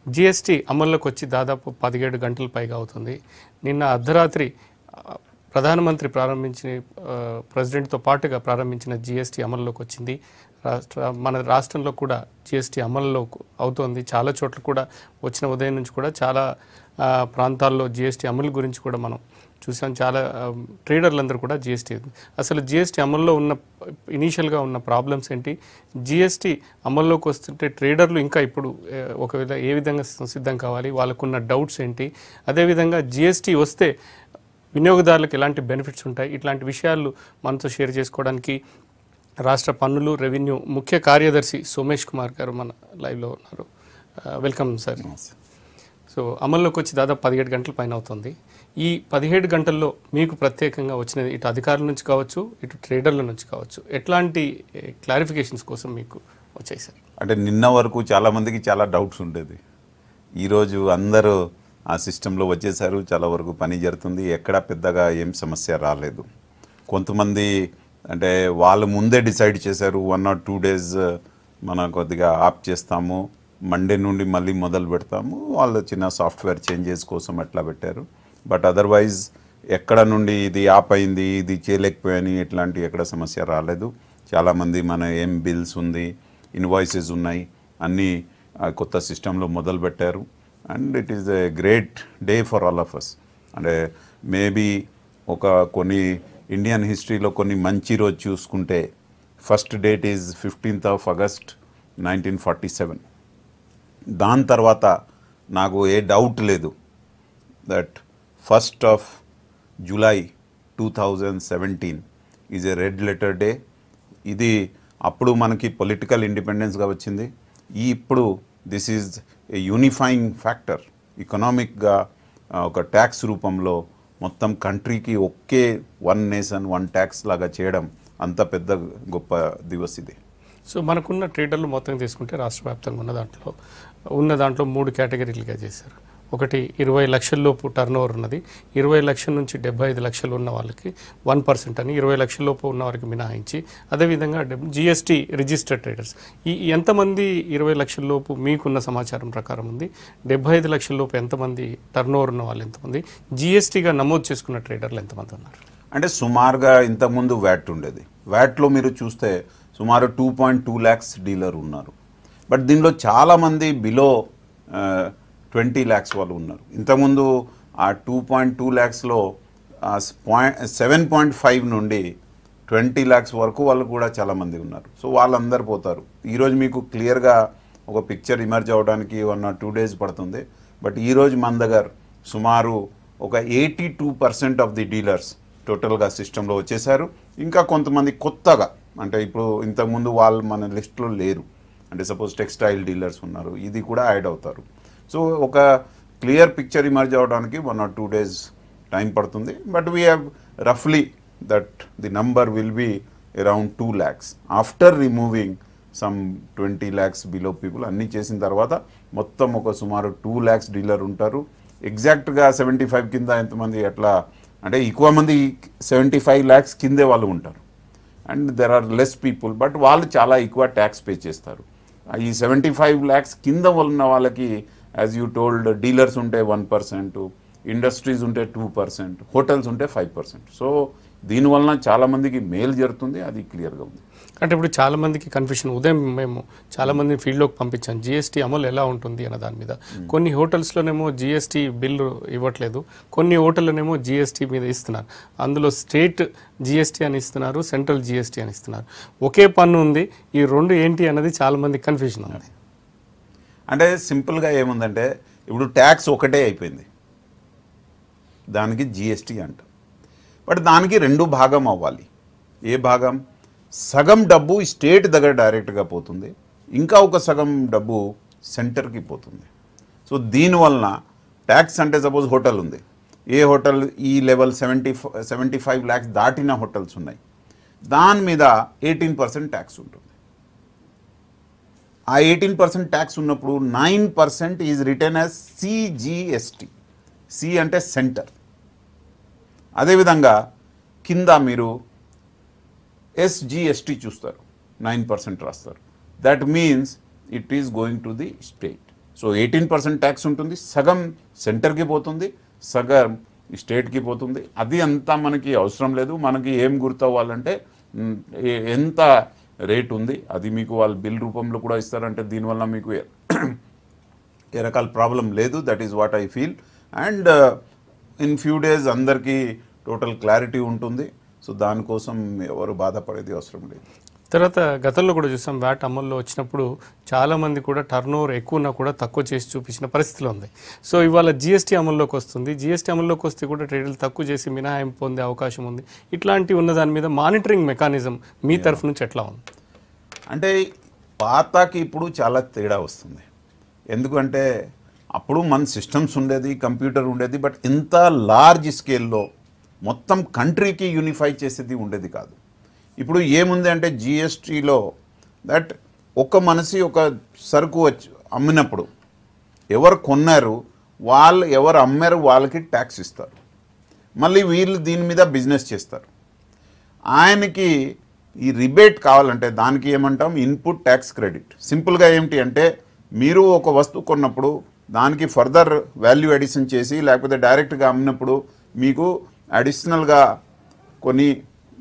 GST అమల్లోకి వచ్చి దాదాపు 17 గంటల పైగా అవుతుంది. నిన్న అర్ధరాత్రి ప్రధానమంత్రి ప్రెసిడెంట్తో పాటుగా ప్రారంభించిన జీఎస్టీ అమల్లోకి వచ్చింది. మన రాష్ట్రంలో కూడా జీఎస్టీ అమల్లో అవుతోంది. చాలా చోట్ల కూడా వచ్చిన ఉదయం నుంచి కూడా చాలా ప్రాంతాల్లో జీఎస్టీ అమలు గురించి కూడా మనం చూసాం. చాలా ట్రేడర్లందరూ కూడా అసలు జీఎస్టీ అమల్లో ఉన్న ఇనీషియల్గా ఉన్న ప్రాబ్లమ్స్ ఏంటి, జీఎస్టీ అమల్లోకి వస్తుంటే ట్రేడర్లు ఇంకా ఇప్పుడు ఒకవేళ ఏ విధంగా సిద్ధం కావాలి, వాళ్ళకున్న డౌట్స్ ఏంటి, అదేవిధంగా జీఎస్టీ వస్తే వినియోగదారులకు ఎలాంటి బెనిఫిట్స్ ఉంటాయి, ఇట్లాంటి విషయాలు మనతో షేర్ చేసుకోవడానికి రాష్ట్ర పన్నులు రెవెన్యూ ముఖ్య కార్యదర్శి సోమేష్ కుమార్ గారు మన లైవ్లో ఉన్నారు. Welcome sir. సో అమల్లోకి వచ్చి దాదాపు 17 గంటల పైన అవుతుంది. ఈ 17 గంటల్లో మీకు ప్రత్యేకంగా వచ్చినది ఇటు అధికారుల నుంచి కావచ్చు, ఇటు ట్రేడర్ల నుంచి కావచ్చు, ఎట్లాంటి క్లారిఫికేషన్స్ కోసం మీకు వచ్చాయి సార్? అంటే నిన్న వరకు చాలామందికి చాలా డౌట్స్ ఉండేది. ఈరోజు అందరూ ఆ సిస్టంలో వచ్చేసారు. చాలా వరకు పని జరుగుతుంది. ఎక్కడా పెద్దగా ఏం సమస్య రాలేదు. కొంతమంది అంటే వాళ్ళు ముందే డిసైడ్ చేశారు 1 or 2 days మనం కొద్దిగా ఆప్ చేస్తాము, మండే నుండి మళ్ళీ మొదలు పెడతాము. వాళ్ళు చిన్న సాఫ్ట్వేర్ చేంజెస్ కోసం అట్లా పెట్టారు. బట్ అదర్వైజ్ ఎక్కడ నుండి ఇది ఆప్ అయింది, ఇది చేయలేకపోయాని ఇట్లాంటి ఎక్కడ సమస్య రాలేదు. చాలామంది మన ఏం బిల్స్ ఉంది, ఇన్వాయిసెస్ ఉన్నాయి, అన్నీ కొత్త సిస్టంలో మొదలు పెట్టారు. And it is a great day for all of us. అంటే మేబీ కొన్ని ఇండియన్ హిస్టరీలో కొన్ని మంచి రోజు చూసుకుంటే first date is 15th of August 1947. దాని తర్వాత నాకు ఏ డౌట్ లేదు that 1st of July 2017 is a red letter day. ఇది అప్పుడు మనకి పొలిటికల్ ఇండిపెండెన్స్గా వచ్చింది. ఇప్పుడు this is a unifying factor. ఎకనామిక్గా ఒక ట్యాక్స్ రూపంలో మొత్తం కంట్రీకి ఒకే 1 nation 1 tax లాగా చేయడం అంత పెద్ద గొప్ప దివస్ ఇది. సో మనకున్న ట్రేడర్లు మొత్తం తీసుకుంటే రాష్ట్ర వ్యాప్తంగా ఉన్న దాంట్లో 3 కేటగిరీలుగా చేశారు. ఒకటి 20 లక్షల లోపు టర్న్ ఓవర్ ఉన్నది, 20 లక్షల నుంచి 75 లక్షలు ఉన్న వాళ్ళకి 1% అని, 20 లక్షల లోపు ఉన్న వారికి మినహాయించి, అదేవిధంగా జిఎస్టీ రిజిస్టర్డ్ ట్రేడర్స్ ఎంతమంది 20 లక్షల లోపు మీకున్న సమాచారం ప్రకారం ఉంది, 75 లక్షల లోపు ఎంతమంది టర్న్ ఓవర్ ఉన్న వాళ్ళు ఎంతమంది, జిఎస్టీగా నమోదు చేసుకున్న ట్రేడర్లు ఎంతమంది ఉన్నారు? అంటే సుమారుగా ఇంతకుముందు వ్యాట్ ఉండేది. వ్యాట్లో మీరు చూస్తే సుమారు 2.2 lakhs డీలర్ ఉన్నారు. బట్ దీనిలో చాలామంది బిలో 20 lakhs వాళ్ళు ఉన్నారు. ఇంతకుముందు ఆ 2.2 lakhsలో 7.5 నుండి 20 lakhs వరకు వాళ్ళు కూడా చాలామంది ఉన్నారు. సో వాళ్ళందరూ పోతారు. ఈరోజు మీకు క్లియర్గా ఒక పిక్చర్ ఇమర్జ్ అవ్వడానికి 1 or 2 days పడుతుంది. బట్ ఈరోజు మన దగ్గర సుమారు ఒక 82% ఆఫ్ ది డీలర్స్ టోటల్గా సిస్టంలో వచ్చేసారు. ఇంకా కొంతమంది కొత్తగా, అంటే ఇప్పుడు ఇంతకుముందు వాళ్ళు మన లిస్ట్లో లేరు, అంటే సపోజ్ టెక్స్టైల్ డీలర్స్ ఉన్నారు, ఇది కూడా యాడ్ అవుతారు. సో ఒక క్లియర్ పిక్చర్ ఇమర్జ్ అవ్వడానికి 1 or 2 days టైం పడుతుంది. బట్ వీ హ్యావ్ రఫ్లీ that the number will be around 2 lakhs after removing some 20 lakhs below people. అన్నీ చేసిన తర్వాత మొత్తం ఒక సుమారు 2 lakhs డీలర్ ఉంటారు. ఎగ్జాక్ట్గా 75 కింద ఎంతమంది అట్లా, అంటే ఎక్కువ మంది 75 lakhs కిందే వాళ్ళు ఉంటారు. And there are less people, but వాళ్ళు చాలా ఎక్కువ ట్యాక్స్ పే చేస్తారు. ఈ 75 lakhs కింద ఉన్న వాళ్ళకి యాజ్ యూ టోల్డ్ డీలర్స్ ఉంటే 1%, ఇండస్ట్రీస్ ఉంటే 2%, హోటల్స్ ఉంటే 5%. సో దీనివలన చాలామందికి మేలు జరుగుతుంది, అది క్లియర్గా ఉంది. అంటే ఇప్పుడు చాలామందికి కన్ఫ్యూషన్, ఉదయం మేము చాలామందిని ఫీల్డ్లోకి పంపించాం జీఎస్టీ అమలు ఎలా ఉంటుంది అన్న దాని మీద. కొన్ని హోటల్స్లోనేమో జీఎస్టీ బిల్లు ఇవ్వట్లేదు, కొన్ని హోటల్లోనేమో జీఎస్టీ మీద ఇస్తున్నారు. అందులో స్టేట్ జీఎస్టీ అని ఇస్తున్నారు, సెంట్రల్ జీఎస్టీ అని ఇస్తున్నారు. ఒకే పన్ను ఉంది, ఈ రెండు ఏంటి అన్నది చాలామంది కన్ఫ్యూజన్ ఉంది. అంటే సింపుల్గా ఏముందంటే ఇప్పుడు ట్యాక్స్ ఒకటే అయిపోయింది, దానికి జిఎస్టీ అంట. బట్ దానికి 2 భాగం అవ్వాలి. ఏ భాగం? సగం డబ్బు స్టేట్ దగ్గర డైరెక్ట్గా పోతుంది, ఇంకా ఒక సగం డబ్బు సెంటర్కి పోతుంది. సో దీనివలన ట్యాక్స్ అంటే సపోజ్ హోటల్ ఉంది, ఏ హోటల్ ఈ లెవెల్ 75 lakhs దాటిన హోటల్స్ ఉన్నాయి, దాని మీద 18% ట్యాక్స్ ఉంటుంది. ఆ 18% ట్యాక్స్ ఉన్నప్పుడు 9% is return as CGST. C అంటే సెంటర్. అదేవిధంగా కింద మీరు ఎస్జిఎస్టీ చూస్తారు, 9% రాస్తారు. That means it is going to the state. So 18% tax ఉంటుంది, సగం సెంటర్కి పోతుంది, సగం స్టేట్కి పోతుంది. అది అంతా మనకి అవసరం లేదు. మనకి ఏం గుర్తవ్వాలంటే ఎంత రేట్ ఉంది అది మీకు వాళ్ళు బిల్ రూపంలో కూడా ఇస్తారంటే దీనివల్ల మీకు ఏ రకాల ప్రాబ్లం లేదు. That is what I feel. And in few days అందరికీ టోటల్ క్లారిటీ ఉంటుంది. సో దానికోసం ఎవరు బాధపడేది అవసరం లేదు. తర్వాత గతంలో కూడా చూసాం వ్యాట్ అమల్లో వచ్చినప్పుడు చాలామంది కూడా టర్న్ ఓవర్ ఎక్కువ ఉన్నా కూడా తక్కువ చేసి చూపించిన పరిస్థితిలో ఉంది. సో ఇవాళ జిఎస్టీ అమల్లోకి వస్తుంది. జిఎస్టీ అమల్లోకి వస్తే కూడా ట్రేడర్లు తక్కువ చేసి మినహాయింపు పొందే అవకాశం ఉంది. ఇట్లాంటివి ఉన్న దాని మీద మానిటరింగ్ మెకానిజం మీ తరఫు నుంచి ఎట్లా ఉంది? అంటే పాతకి ఇప్పుడు చాలా తేడా వస్తుంది. ఎందుకంటే అప్పుడు మన సిస్టమ్స్ ఉండేది, కంప్యూటర్ ఉండేది, బట్ ఇంత లార్జ్ స్కేల్లో మొత్తం కంట్రీకి యూనిఫై చేసేది ఉండేది కాదు. ఇప్పుడు ఏముంది అంటే జిఎస్టీలో దట్ ఒక మనిషి ఒక సరుకు వచ్చి అమ్మినప్పుడు ఎవరు కొన్నారు వాళ్ళు, ఎవరు అమ్మారు వాళ్ళకి ట్యాక్స్ ఇస్తారు. మళ్ళీ వీళ్ళు దీని మీద బిజినెస్ చేస్తారు. ఆయనకి ఈ రిబేట్ కావాలంటే దానికి ఏమంటాం, ఇన్పుట్ ట్యాక్స్ క్రెడిట్. సింపుల్గా ఏమిటి అంటే మీరు ఒక వస్తువు కొన్నప్పుడు దానికి ఫర్దర్ వాల్యూ అడిషన్ చేసి లేకపోతే డైరెక్ట్గా అమ్మినప్పుడు మీకు అడిషనల్గా కొన్ని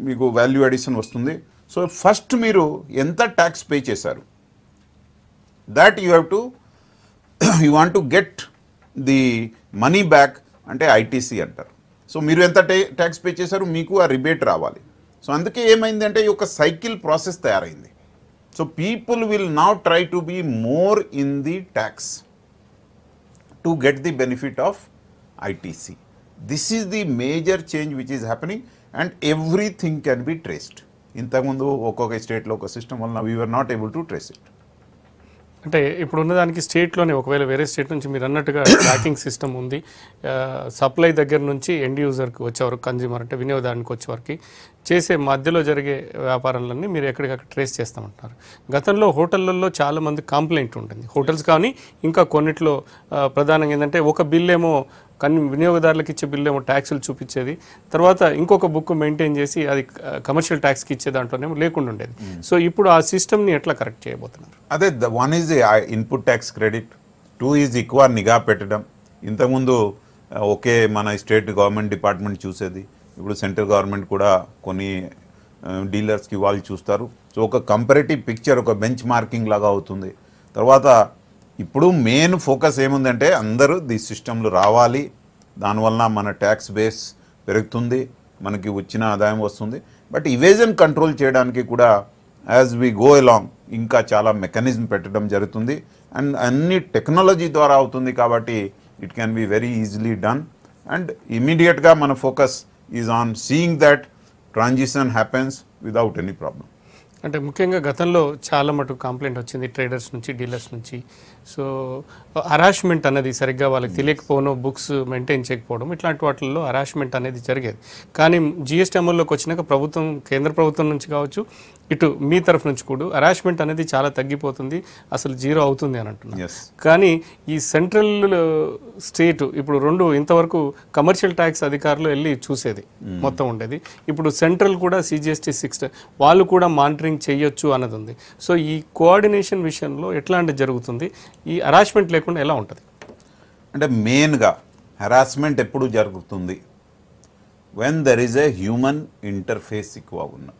మీకు వాల్యూ అడిషన్ వస్తుంది. సో ఫస్ట్ మీరు ఎంత ట్యాక్స్ పే చేశారు that you have to you want to get the money back అంటే ఐటీసీ అంటారు. సో మీరు ఎంత ట్యాక్స్ పే చేశారు మీకు ఆ రిబేట్ రావాలి. సో అందుకే ఏమైంది అంటే ఈ ఒక సైకిల్ ప్రాసెస్ తయారైంది. So people will now try to be more in the tax to get the benefit of ITC. This is the major change which is happening and everything can be traced. ఇంతకుముందు ఒక్కొక్క స్టేట్లో ఒక system వలన we were not able to trace it. అంటే ఇప్పుడు ఉన్నదానికి స్టేట్లోనే ఒకవేళ వేరే స్టేట్ నుంచి మీరు అన్నట్టుగా ట్రాకింగ్ సిస్టమ్ ఉంది. సప్లై దగ్గర నుంచి ఎండ్ యూజర్కి వచ్చేవరకు, కన్జ్యూమర్ అంటే వినియోగదారునికి వచ్చేవరకు చేసే మధ్యలో జరిగే వ్యాపారాలన్నీ మీరు ఎక్కడికక్కడ ట్రేస్ చేస్తామంటున్నారు. గతంలో హోటళ్ళల్లో చాలామంది కంప్లైంట్ ఉంటుంది. హోటల్స్ కానీ ఇంకా కొన్నిట్లో ప్రధానంగా ఏంటంటే ఒక బిల్ ఏమో వినియోగదారులకు ఇచ్చే బిల్లు ఏమో ట్యాక్సులు చూపించేది, తర్వాత ఇంకొక బుక్ మెయింటైన్ చేసి అది కమర్షియల్ ట్యాక్స్కి ఇచ్చే దాంట్లోనేమో లేకుండా ఉండేది. సో ఇప్పుడు ఆ సిస్టమ్ని ఎట్లా కరెక్ట్ చేయబోతున్నారు? అదే one is input tax credit, two is ఎక్కువ నిఘా పెట్టడం. ఇంతకుముందు ఒకే మన స్టేట్ గవర్నమెంట్ డిపార్ట్మెంట్ చూసేది, ఇప్పుడు సెంట్రల్ గవర్నమెంట్ కూడా కొన్ని డీలర్స్కి వాళ్ళు చూస్తారు. సో ఒక కంపారిటివ్ పిక్చర్, ఒక బెంచ్ మార్కింగ్ లాగా అవుతుంది. తర్వాత ఇప్పుడు మెయిన్ ఫోకస్ ఏముందంటే అందరూ ది సిస్టంలు రావాలి, దానివల్ల మన ట్యాక్స్ బేస్ పెరుగుతుంది, మనకి వచ్చిన ఆదాయం వస్తుంది. బట్ ఇవేజన్ కంట్రోల్ చేయడానికి కూడా యాజ్ వి గో అలాంగ్ ఇంకా చాలా మెకానిజం పెట్టడం జరుగుతుంది. అండ్ అన్ని టెక్నాలజీ ద్వారా అవుతుంది కాబట్టి it can be very easily done. And ఇమీడియట్గా మన focus is on seeing that transition happens without any problem. అంటే ముఖ్యంగా గతంలో చాలా మటుకు కంప్లైంట్ వచ్చింది ట్రేడర్స్ నుంచి, డీలర్స్ నుంచి. సో హరాస్మెంట్ అనేది సరిగ్గా వాళ్ళకి తెలియకపోవడం, బుక్స్ మెయింటైన్ చేయకపోవడం, ఇట్లాంటి వాటిల్లో హరాస్మెంట్ అనేది జరిగేది. కానీ జిఎస్టీ అమల్లోకి వచ్చినాక ప్రభుత్వం, కేంద్ర ప్రభుత్వం నుంచి కావచ్చు, ఇటు మీ తరఫు నుంచి కూడా హరాస్మెంట్ అనేది చాలా తగ్గిపోతుంది, అసలు జీరో అవుతుంది అని అంటున్నారు. కానీ ఈ సెంట్రల్ స్టేట్ ఇప్పుడు రెండు ఇంతవరకు కమర్షియల్ ట్యాక్స్ అధికారులు వెళ్ళి చూసేది మొత్తం ఉండేది. ఇప్పుడు సెంట్రల్ కూడా సిజిఎస్టీ 6 వాళ్ళు కూడా మానిటరింగ్ చేయొచ్చు అన్నది ఉంది. సో ఈ కోఆర్డినేషన్ విషయంలో ఎట్లాంటి జరుగుతుంది, ఈ హరాస్మెంట్ లేకుండా ఎలా ఉంటుంది? అంటే మెయిన్గా హరాస్మెంట్ ఎప్పుడు జరుగుతుంది when there is a human interface ఎక్కువ ఉన్నప్పుడు.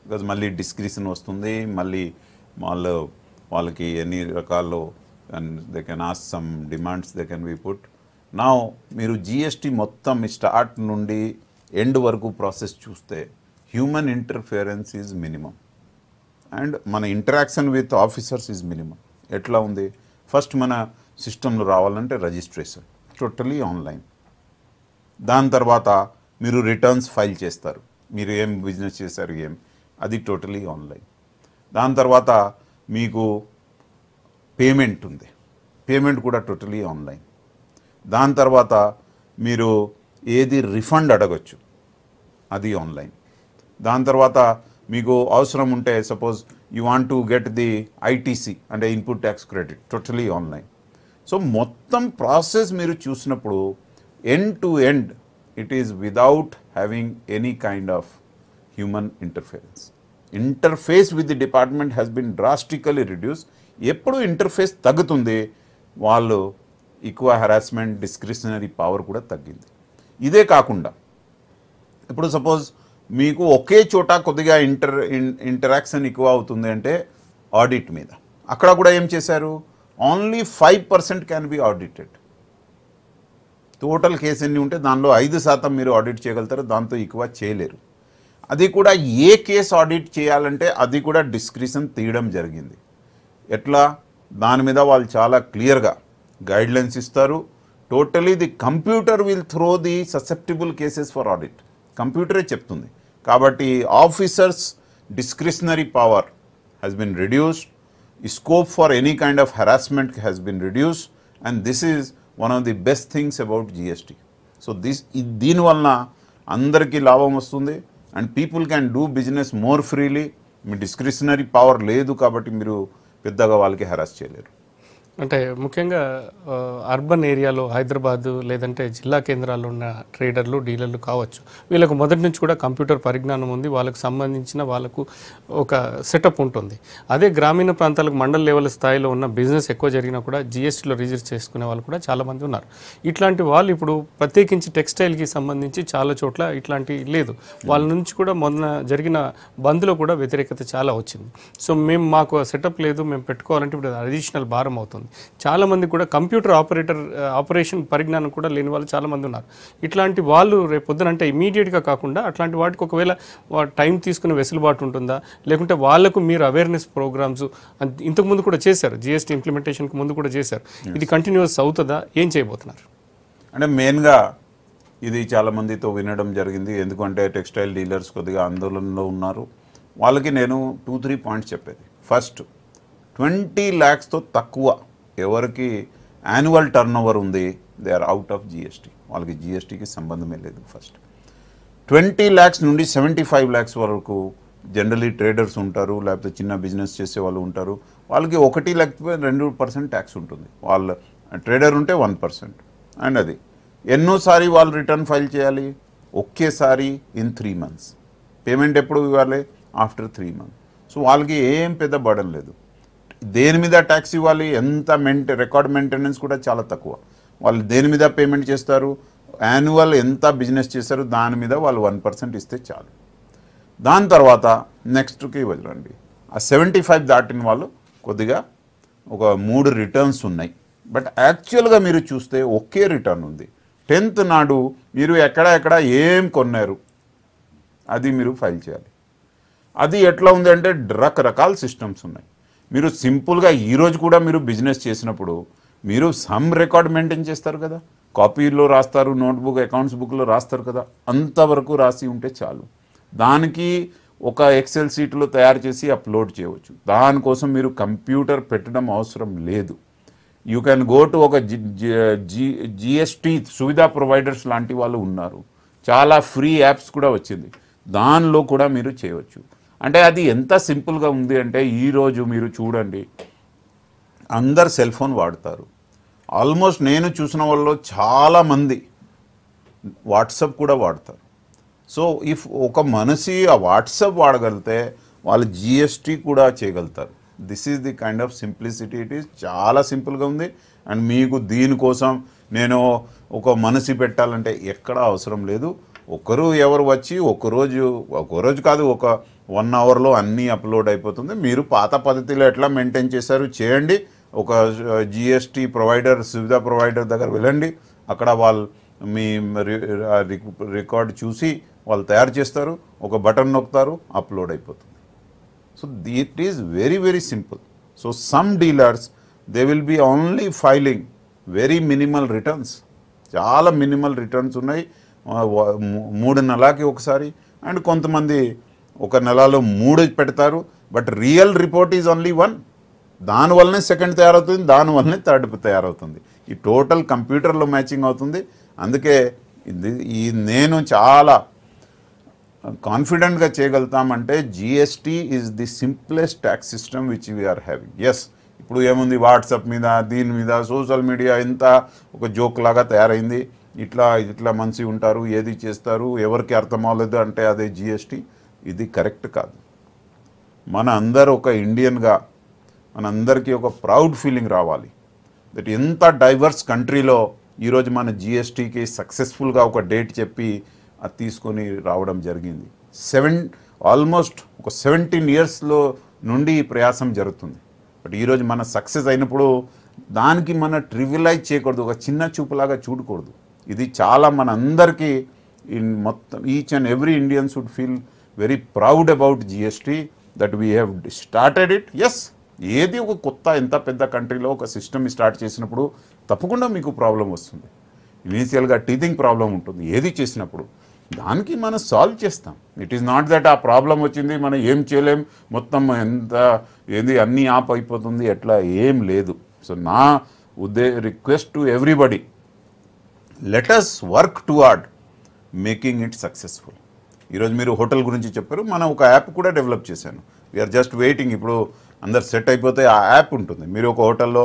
బికాజ్ మళ్ళీ డిస్క్రిప్షన్ వస్తుంది, మళ్ళీ వాళ్ళకి ఎన్ని రకాలు they can ask some demands they can be put. నా మీరు జిఎస్టీ మొత్తం స్టార్ట్ నుండి ఎండ్ వరకు ప్రాసెస్ చూస్తే human interference is minimum and మన interaction with officers is minimum. ఎట్లా ఉంది, ఫస్ట్ మన సిస్టంలో రావాలంటే రిజిస్ట్రేషన్ టోటలీ ఆన్లైన్. దాని తర్వాత మీరు రిటర్న్స్ ఫైల్ చేస్తారు, మీరు ఏం బిజినెస్ చేశారు ఏం, అది టోటలీ ఆన్లైన్. దాని తర్వాత మీకు పేమెంట్ ఉంది, పేమెంట్ కూడా టోటలీ ఆన్లైన్. దాని తర్వాత మీరు ఏది రిఫండ్ అడగచ్చు, అది ఆన్లైన్. దాని తర్వాత మీకు అవసరం ఉంటే suppose you want to get the ITC అంటే input tax credit, totally online. So మొత్తం ప్రాసెస్ మీరు చూసినప్పుడు end to end it is without having any kind of human interference. Interface with the department has been drastically reduce. ఎప్పుడు interface తగ్గుతుంది వాళ్ళు ఎక్కువ harassment discretionary power కూడా తగ్గింది. ఇదే కాకుండా ఇప్పుడు సపోజ్ మీకు ఒకే చోట కొద్దిగా ఇంటరాక్షన్ ఎక్కువ అవుతుంది అంటే ఆడిట్ మీద, అక్కడ కూడా ఏం చేశారు, only 5% can be audited. Total case ఎన్ని ఉంటే దానిలో 5% మీరు ఆడిట్ చేయగలుగుతారు, దాంతో ఎక్కువ చేయలేరు. అది కూడా ఏ కేసు ఆడిట్ చేయాలంటే అది కూడా డిస్క్రిషన్ తీయడం జరిగింది. ఎట్లా, దాని మీద వాళ్ళు చాలా క్లియర్గా గైడ్లైన్స్ ఇస్తారు. Totally the computer will throw the susceptible cases for audit, కంప్యూటరే చెప్తుంది. కాబట్టి officers discretionary power has been reduced, scope for any kind of harassment has been reduced, and this is one of the best things about GST. So దీని వలన అందరికీ లాభం వస్తుంది and people can do business more freely. Me discretionary power లేదు కాబట్టి మీరు పెద్దగా వాళ్ళకి హెరాస్ చేయలేరు. అంటే ముఖ్యంగా అర్బన్ ఏరియాలో హైదరాబాద్ లేదంటే జిల్లా కేంద్రాల్లో ఉన్న ట్రేడర్లు డీలర్లు కావచ్చు, వీళ్ళకు మొదటి నుంచి కూడా కంప్యూటర్ పరిజ్ఞానం ఉంది, వాళ్ళకు సంబంధించిన వాళ్ళకు ఒక సెటప్ ఉంటుంది. అదే గ్రామీణ ప్రాంతాలకు మండల లెవెల్ స్థాయిలో ఉన్న బిజినెస్ ఎక్కువ జరిగినా కూడా జిఎస్టీలో రిజిస్టర్ చేసుకునే వాళ్ళు కూడా చాలామంది ఉన్నారు. ఇట్లాంటి వాళ్ళు ఇప్పుడు ప్రత్యేకించి టెక్స్టైల్కి సంబంధించి చాలా చోట్ల ఇట్లాంటి లేదు. వాళ్ళ నుంచి కూడా మొన్న జరిగిన బంద్లో కూడా వ్యతిరేకత చాలా వచ్చింది. సో మాకు సెటప్ లేదు, మేము పెట్టుకోవాలంటే ఇప్పుడు అడిషనల్ భారం అవుతుంది. చాలామంది కూడా కంప్యూటర్ ఆపరేషన్ పరిజ్ఞానం కూడా లేని వాళ్ళు చాలామంది ఉన్నారు. ఇట్లాంటి వాళ్ళు రేపు పొద్దున అంటే ఇమీడియట్గా కాకుండా అట్లాంటి వాటికి ఒకవేళ టైం తీసుకునే వెసులుబాటు ఉంటుందా, లేకుంటే వాళ్ళకు మీరు అవేర్నెస్ ప్రోగ్రామ్స్ ఇంతకుముందు కూడా చేశారు, జిఎస్టీ ఇంప్లిమెంటేషన్కి ముందు కూడా చేశారు, ఇది కంటిన్యూస్ అవుతుందా, ఏం చేయబోతున్నారు? అంటే మెయిన్గా ఇది చాలామందితో వినడం జరిగింది, ఎందుకంటే టెక్స్టైల్ డీలర్స్ కొద్దిగా ఆందోళనలో ఉన్నారు. వాళ్ళకి నేను 2-3 పాయింట్స్ చెప్పేది. ఫస్ట్, 20 lakhsతో తక్కువ ఎవరికి యాన్యువల్ టర్న్ ఓవర్ ఉంది, they are out of GST, వాళ్ళకి జిఎస్టీకి సంబంధమే లేదు. ఫస్ట్ 20 lakhs నుండి 75 lakhs వరకు జనరలీ ట్రేడర్స్ ఉంటారు, లేకపోతే చిన్న బిజినెస్ చేసే వాళ్ళు ఉంటారు. వాళ్ళకి 1 లేకపోతే 2% ట్యాక్స్ ఉంటుంది. వాళ్ళ ట్రేడర్ ఉంటే 1%. అండ్ అది ఎన్నోసారి వాళ్ళు రిటర్న్ ఫైల్ చేయాలి, ఒకేసారి ఇన్ 3 months. పేమెంట్ ఎప్పుడు ఇవ్వాలి, ఆఫ్టర్ 3 months. సో వాళ్ళకి ఏం పెద్ద బర్డన్ లేదు. దేని మీద ట్యాక్స్ ఇవ్వాలి, ఎంత రికార్డ్ మెయింటెనెన్స్ కూడా చాలా తక్కువ. వాళ్ళు దేని మీద పేమెంట్ చేస్తారు, యాన్యువల్ ఎంత బిజినెస్ చేస్తారు దాని మీద వాళ్ళు 1% ఇస్తే చాలు. దాని తర్వాత నెక్స్ట్కి వెళ్ళండి. ఆ 75 దాటిన వాళ్ళు కొద్దిగా ఒక 3 రిటర్న్స్ ఉన్నాయి. బట్ యాక్చువల్గా మీరు చూస్తే ఒకే రిటర్న్ ఉంది. 10th నాడు మీరు ఎక్కడ ఏం కొన్నారు అది మీరు ఫైల్ చేయాలి. అది ఎట్లా ఉంది అంటే రకరకాల సిస్టమ్స్ ఉన్నాయి. మీరు సింపుల్గా ఈరోజు కూడా మీరు బిజినెస్ చేసినప్పుడు మీరు సమ్ రికార్డ్ మెయింటైన్ చేస్తారు కదా, కాపీలో రాస్తారు, నోట్బుక్ అకౌంట్స్ బుక్లో రాస్తారు కదా, అంతవరకు రాసి ఉంటే చాలు. దానికి ఒక ఎక్సెల్ షీట్లో తయారు చేసి అప్లోడ్ చేయవచ్చు. దానికోసం మీరు కంప్యూటర్ పెట్టడం అవసరం లేదు. యూ క్యాన్ గో టు ఒక జిఎస్టీ సువిధా ప్రొవైడర్స్ లాంటి వాళ్ళు ఉన్నారు, చాలా ఫ్రీ యాప్స్ కూడా వచ్చింది, దానిలో కూడా మీరు చేయవచ్చు. అంటే అది ఎంత సింపుల్గా ఉంది అంటే ఈరోజు మీరు చూడండి, అందరు సెల్ ఫోన్ వాడతారు. ఆల్మోస్ట్ నేను చూసిన వాళ్ళు చాలామంది వాట్సాప్ కూడా వాడతారు. సో ఇఫ్ ఒక మనిషి ఆ వాట్సాప్ వాడగలిగితే వాళ్ళు జిఎస్టీ కూడా చేయగలుగుతారు. This is the kind of simplicity. It is చాలా సింపుల్గా ఉంది. అండ్ మీకు దీనికోసం నేను ఒక మనిషి పెట్టాలంటే ఎక్కడ అవసరం లేదు. ఎవరు వచ్చి ఒకరోజు కాదు, ఒక 1 hourలో అన్నీ అప్లోడ్ అయిపోతుంది. మీరు పాత పద్ధతిలో ఎట్లా మెయింటైన్ చేశారు చేయండి. ఒక జిఎస్టీ ప్రొవైడర్ సువిధా ప్రొవైడర్ దగ్గర వెళ్ళండి, అక్కడ వాళ్ళు మీ రికార్డ్ చూసి వాళ్ళు తయారు చేస్తారు, ఒక బటన్ నొక్కుతారు, అప్లోడ్ అయిపోతుంది. So it is very very simple. So some dealers they will be only filing very minimal returns, చాలా మినిమల్ రిటర్న్స్ ఉన్నాయి, 3 నెలలకి ఒకసారి. అండ్ కొంతమంది ఒక నెలలో 3 పెడతారు, but real report is only 1. దానివల్లనే సెకండ్ తయారవుతుంది, దానివల్లనే థర్డ్ తయారవుతుంది. ఈ టోటల్ కంప్యూటర్లో మ్యాచింగ్ అవుతుంది. అందుకే నేను చాలా కాన్ఫిడెంట్గా చేయగలుగుతామంటే GST is the simplest tax system which we are having. Yes, ఇప్పుడు ఏముంది, వాట్సాప్ మీద దీని మీద సోషల్ మీడియా ఎంత ఒక జోక్ లాగా తయారైంది. ఇట్లా మనిషి ఉంటారు, ఏది చేస్తారు, ఎవరికి అర్థం అవ్వలేదు అంటే అదే జిఎస్టీ. ఇది కరెక్ట్ కాదు. మన అందరూ ఒక ఇండియన్గా మనందరికీ ఒక ప్రౌడ్ ఫీలింగ్ రావాలి. దట్ ఎంత డైవర్స్ కంట్రీలో ఈరోజు మన జిఎస్టీకి సక్సెస్ఫుల్గా ఒక డేట్ చెప్పి అది తీసుకొని రావడం జరిగింది. ఆల్మోస్ట్ ఒక 17 yearsలో నుండి ఈ ప్రయాసం జరుగుతుంది. బట్ ఈరోజు మన సక్సెస్ అయినప్పుడు దానికి మన ట్రివిలైజ్ చేయకూడదు, ఒక చిన్న చూపులాగా చూడకూడదు. ఇది చాలా మన అందరికీ మొత్తం each and every Indian should feel very proud about GST that we have started it. Yes, ఏది ఒక కొత్త ఎంత పెద్ద కంట్రీలో ఒక సిస్టమ్ స్టార్ట్ చేసినప్పుడు తప్పకుండా మీకు ప్రాబ్లం వస్తుంది. ఇనీషియల్గా టీథింగ్ ప్రాబ్లం ఉంటుంది ఏది చేసినప్పుడు, దానికి మనం సాల్వ్ చేస్తాం. ఇట్ ఈస్ నాట్ దట్ ఆ ప్రాబ్లం వచ్చింది మనం ఏం చేయలేం, మొత్తం ఏది అన్నీ ఆప్ అయిపోతుంది, ఎట్లా ఏం లేదు. సో నా request to everybody, let us work towards making it successful. ఈరోజు మీరు హోటల్ గురించి చెప్పారు, మనం ఒక యాప్ కూడా డెవలప్ చేశాను. We are just waiting. ఇప్పుడు అందరు సెట్ అయిపోతే ఆ యాప్ ఉంటుంది. మీరు ఒక హోటల్లో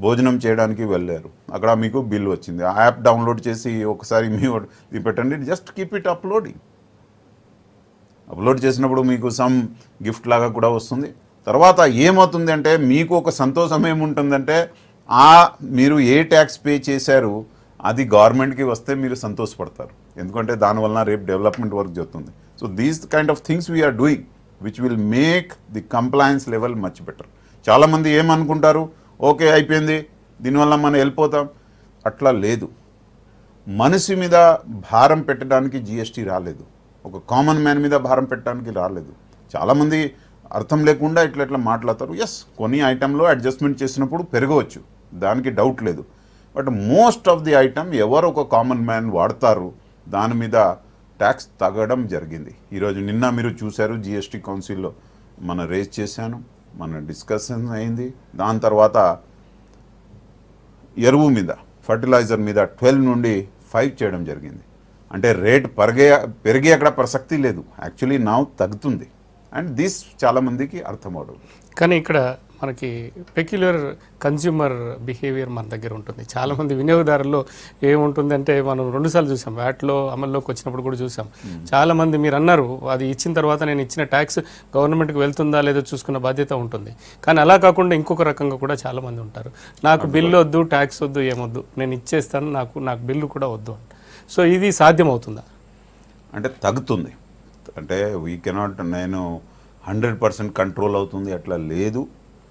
భోజనం చేయడానికి వెళ్ళారు, అక్కడ మీకు బిల్ వచ్చింది, ఆ యాప్ డౌన్లోడ్ చేసి ఒకసారి మీ పెట్టండి, జస్ట్ కీప్ ఇట్ అప్లోడ్ చేసినప్పుడు మీకు సమ్ గిఫ్ట్ లాగా కూడా వస్తుంది. తర్వాత ఏమవుతుంది అంటే మీకు ఒక సంతోషం ఏముంటుందంటే మీరు ఏ ట్యాక్స్ పే చేశారు అది గవర్నమెంట్కి వస్తే మీరు సంతోషపడతారు, ఎందుకంటే దానివల్ల రేపు డెవలప్మెంట్ వర్క్ జరుగుతుంది. So these kind of things we are doing which will make the compliance level much better. చాలామంది ఏమనుకుంటారు, ఓకే అయిపోయింది దీనివల్ల మనం వెళ్ళిపోతాం. అట్లా లేదు. మనిషి మీద భారం పెట్టడానికి జిఎస్టీ రాలేదు, ఒక కామన్ మ్యాన్ మీద భారం పెట్టడానికి రాలేదు. చాలామంది అర్థం లేకుండా ఇట్లా మాట్లాడతారు. ఎస్, కొన్ని ఐటెంలో అడ్జస్ట్మెంట్ చేసినప్పుడు పెరగవచ్చు, దానికి డౌట్ లేదు. But most of the item ఎవరు ఒక కామన్ మ్యాన్ వాడతారు దాని మీద ట్యాక్స్ తగ్గడం జరిగింది. ఈరోజు నిన్న మీరు చూశారు జిఎస్టీ కౌన్సిల్లో మనం రేజ్ చేశాను, మన డిస్కషన్ అయింది. దాని తర్వాత ఎరువు మీద ఫర్టిలైజర్ మీద 12 నుండి 5 చేయడం జరిగింది. అంటే రేట్ పెరిగే అక్కడ ప్రసక్తి లేదు, యాక్చువల్లీ నా తగ్గుతుంది. అండ్ దిస్ చాలామందికి అర్థమవడం. కానీ ఇక్కడ మనకి పెక్యులర్ కన్జ్యూమర్ బిహేవియర్ మన దగ్గర ఉంటుంది. చాలామంది వినియోగదారుల్లో ఏముంటుంది అంటే, మనం 2 సార్లు చూసాం, వ్యాట్లో అమల్లోకి వచ్చినప్పుడు కూడా చూసాం. చాలామంది మీరు అన్నారు అది ఇచ్చిన తర్వాత నేను ఇచ్చిన ట్యాక్స్ గవర్నమెంట్కి వెళ్తుందా లేదో చూసుకున్న బాధ్యత ఉంటుంది. కానీ అలా కాకుండా ఇంకొక రకంగా కూడా చాలామంది ఉంటారు, నాకు బిల్లు వద్దు, ట్యాక్స్ వద్దు, ఏమొద్దు, నేను ఇచ్చేస్తాను, నాకు బిల్లు కూడా వద్దు. సో ఇది సాధ్యమవుతుందా? అంటే తగ్గుతుంది. అంటే వీ కెనాట్, నేను 100% కంట్రోల్ అవుతుంది అట్లా లేదు.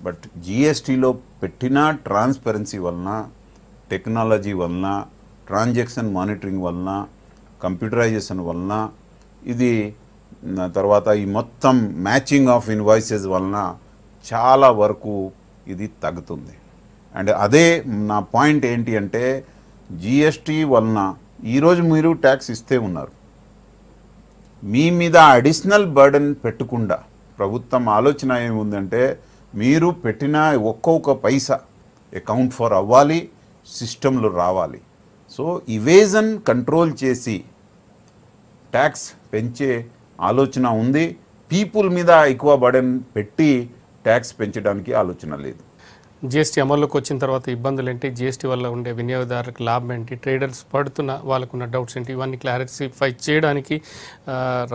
బట్ జిఎస్టీలో పెట్టిన ట్రాన్స్పరెన్సీ వలన, టెక్నాలజీ వలన, ట్రాన్సాక్షన్ మానిటరింగ్ వలన, కంప్యూటరైజేషన్ వలన, ఇది తర్వాత ఈ మొత్తం మ్యాచింగ్ ఆఫ్ ఇన్వాయిసెస్ వలన చాలా వరకు ఇది తగ్గుతుంది. అండ్ అదే నా పాయింట్ ఏంటి అంటే, జిఎస్టీ వలన ఈరోజు మీరు ట్యాక్స్ ఇస్తే ఉన్నారు, మీ మీద అడిషనల్ బర్డెన్ పెట్టకుండా ప్రభుత్వం ఆలోచన ఏముందంటే, మీరు పెట్టిన ఒక్కొక్క పైసా అకౌంట్ ఫర్ అవ్వాలి, సిస్టంలో రావాలి. సో ఇవేజన్ కంట్రోల్ చేసి ట్యాక్స్ పెంచే ఆలోచన ఉంది. పీపుల్ మీద ఎక్కువ బర్డెన్ పెట్టి ట్యాక్స్ పెంచడానికి ఆలోచన లేదు. జిఎస్టీ అమల్లోకి వచ్చిన తర్వాత ఇబ్బందులు ఏంటి, జిఎస్టీ వల్ల ఉండే వినియోగదారులకు లాభం ఏంటి, ట్రేడర్స్ పడుతున్న వాళ్ళకున్న డౌట్స్ ఏంటి, ఇవన్నీ క్లారిఫై చేయడానికి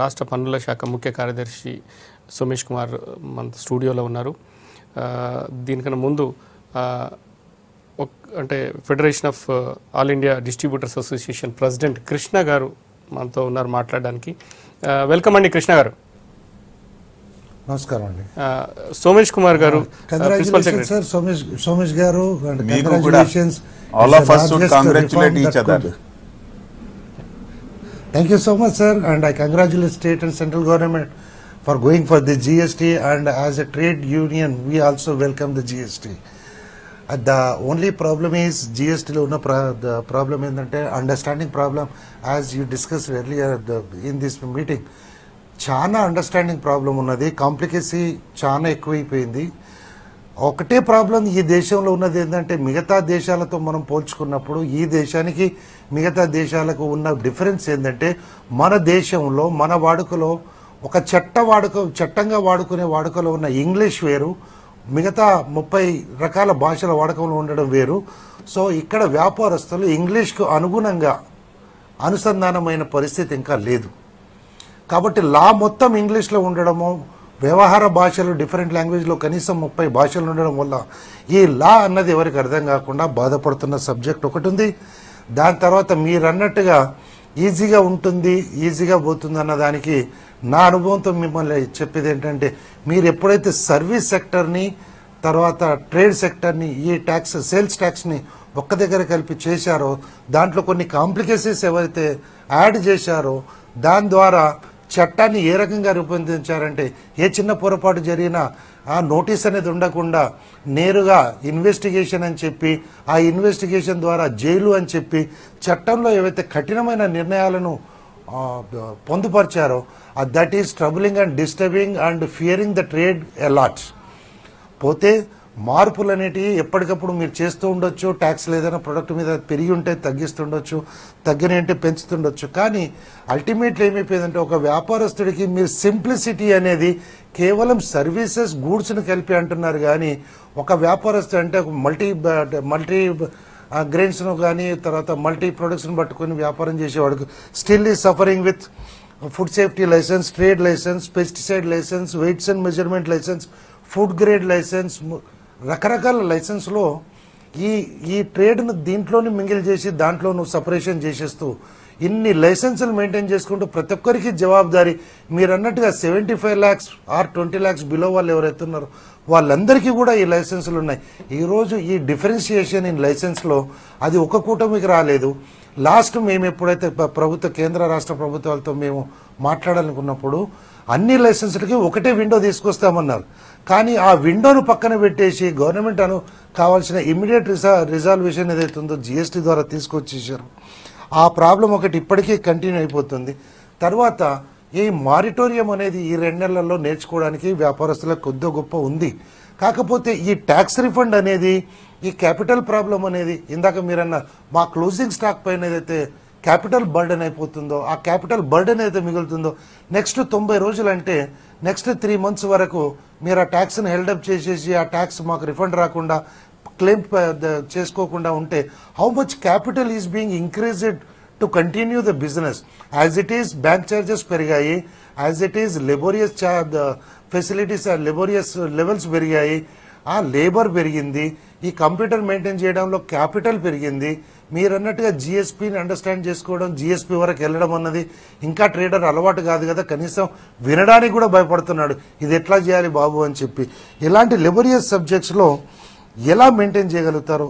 రాష్ట్ర పన్నుల శాఖ ముఖ్య కార్యదర్శి సోమేష్ కుమార్ మన స్టూడియోలో ఉన్నారు. దీనికన్నా ముందు అంటే federation of all India distributors association president Krishna గారు మనతో ఉన్నారు మాట్లాడడానికి. వెల్కమ్ అండి కృష్ణ గారు. నమస్కారం అండి. సోమేష్ కుమార్ గారు, congratulations sir. Somesh garu, congratulations. All of us should congratulate each other. Thank you so much, sir, and I congratulate state and central government for going for the GST, and as a trade union we also welcome the GST. The only problem is GST lo unna the problem endante understanding problem, as you discussed earlier in this meeting. చాలా understanding problem ఉన్నది, కాంప్లికేసీ చాలా ఎక్కువైపోయింది. ఒకటే problem ఈ దేశంలో ఉన్నది ఏంటంటే, మిగతా దేశాలతో మనం పోల్చుకున్నప్పుడు ఈ దేశానికి మిగతా దేశాలకు ఉన్న డిఫరెన్స్ ఏంటంటే, మన దేశంలో మన వాడుకలో ఒక చట్టంగా వాడుకునే వాడుకలో ఉన్న ఇంగ్లీష్ వేరు, మిగతా 30 రకాల భాషల వాడకంలో ఉండడం వేరు. సో ఇక్కడ వ్యాపారస్తులు ఇంగ్లీష్కు అనుగుణంగా అనుసంధానమైన పరిస్థితి ఇంకా లేదు. కాబట్టి లా మొత్తం ఇంగ్లీష్లో ఉండడము, వ్యవహార భాషలు డిఫరెంట్ లాంగ్వేజ్లో కనీసం 30 భాషలు ఉండడం వల్ల ఈ లా అన్నది ఎవరికి అర్థం కాకుండా బాధపడుతున్న సబ్జెక్ట్ ఒకటి ఉంది. దాని తర్వాత మీరు అన్నట్టుగా ఈజీగా ఉంటుంది, ఈజీగా పోతుంది అన్న దానికి నా అనుభవంతో మిమ్మల్ని చెప్పేది ఏంటంటే, మీరు ఎప్పుడైతే సర్వీస్ సెక్టర్ని తర్వాత ట్రేడ్ సెక్టర్ని ఈ ట్యాక్స్ సేల్స్ ట్యాక్స్ని ఒక్క దగ్గర కలిపి చేశారో దాంట్లో కొన్ని కాంప్లికేషన్స్ ఏవైతే యాడ్ చేశారో దాని ద్వారా చట్టాన్ని ఏ రకంగా రూపొందించారంటే ఏ చిన్న పొరపాటు జరిగినా ఆ నోటీస్ అనేది ఉండకుండా నేరుగా ఇన్వెస్టిగేషన్ అని చెప్పి ఆ ఇన్వెస్టిగేషన్ ద్వారా జైలు అని చెప్పి చట్టంలో ఏవైతే కఠినమైన నిర్ణయాలను పొందుపరిచారో that is troubling and disturbing and fearing the trade a lot. పోతే మార్పులు అనేటివి ఎప్పటికప్పుడు మీరు చేస్తూ ఉండొచ్చు. ట్యాక్స్ ఏదైనా ప్రొడక్ట్ మీద పెరిగి ఉంటే తగ్గిస్తుండొచ్చు, తగ్గిన అంటే పెంచుతుండొచ్చు. కానీ అల్టిమేట్లీ ఏమైపోయిందంటే ఒక వ్యాపారస్తుడికి మీరు సింప్లిసిటీ అనేది కేవలం సర్వీసెస్ గూడ్స్ని కలిపి అంటున్నారు. కానీ ఒక వ్యాపారస్తుడు అంటే ఒక మల్టీ గ్రెయిన్స్ను కానీ తర్వాత మల్టీ ప్రొడక్ట్స్ని పట్టుకొని వ్యాపారం చేసేవాడికి స్టిల్ ఈ suffering with food safety licence, trade licence, pesticide licence, weights and measurement licence, food grade licence, రకరకాల లైసెన్స్లో ఈ ట్రేడ్ను దీంట్లోనే మింగిల్ చేసి దాంట్లో నువ్వు సపరేషన్ చేసేస్తూ ఇన్ని లైసెన్సులు మెయింటైన్ చేసుకుంటూ ప్రతి ఒక్కరికి జవాబుదారీ. మీరు అన్నట్టుగా 75 lakhs ఆర్ 20 lakhs బిలో వాళ్ళు ఎవరైతే ఉన్నారో వాళ్ళందరికీ కూడా ఈ లైసెన్సులు ఉన్నాయి. ఈరోజు ఈ డిఫరెన్షియేషన్ ఇన్ లైసెన్స్లో అది ఒక కూటమికి రాలేదు. లాస్ట్ మేము ఎప్పుడైతే కేంద్ర రాష్ట్ర ప్రభుత్వాలతో మేము మాట్లాడాలనుకున్నప్పుడు అన్ని లైసెన్సులకి ఒకటే విండో తీసుకొస్తామన్నారు. కానీ ఆ విండోను పక్కన పెట్టేసి గవర్నమెంట్ కావాల్సిన ఇమ్మీడియట్ రిజాల్వేషన్ ఏదైతే ఉందో జిఎస్టీ ద్వారా తీసుకొచ్చేసారు. ఆ ప్రాబ్లం ఒకటి ఇప్పటికీ కంటిన్యూ అయిపోతుంది. తర్వాత ఈ మారిటోరియం అనేది ఈ 2 నెలల్లో నేర్చుకోవడానికి వ్యాపారస్తులకు కొద్ది గొప్ప ఉంది. కాకపోతే ఈ ట్యాక్స్ రిఫండ్ అనేది ఈ క్యాపిటల్ ప్రాబ్లం అనేది ఇందాక మీరన్న మా క్లోజింగ్ స్టాక్ పైన ఏదైతే క్యాపిటల్ బర్డెన్ అయిపోతుందో ఆ క్యాపిటల్ బర్డెన్ అయితే మిగులుతుందో నెక్స్ట్ 90 రోజులు అంటే నెక్స్ట్ 3 months వరకు మీరు ఆ ట్యాక్స్ని హెల్డప్ చేసేసి ఆ ట్యాక్స్ మాకు రిఫండ్ రాకుండా క్లెయిమ్ చేసుకోకుండా ఉంటే how much capital is being increased to continue the business. As it is bank charges పెరిగాయి, as it is laborious facilities laborious levels పెరిగాయి, ఆ లేబర్ పెరిగింది, ఈ కంప్యూటర్ మెయింటైన్ చేయడంలో క్యాపిటల్ పెరిగింది. మీరు అన్నట్టుగా జిఎస్పీని అండర్స్టాండ్ చేసుకోవడం, జిఎస్పీ వరకు వెళ్ళడం అన్నది ఇంకా ట్రేడర్ అలవాటు కాదు కదా, కనీసం వినడానికి కూడా భయపడుతున్నాడు ఇది ఎట్లా చేయాలి బాబు అని చెప్పి. ఇలాంటి లెబోరియస్ సబ్జెక్ట్స్లో ఎలా మెయింటైన్ చేయగలుగుతారు?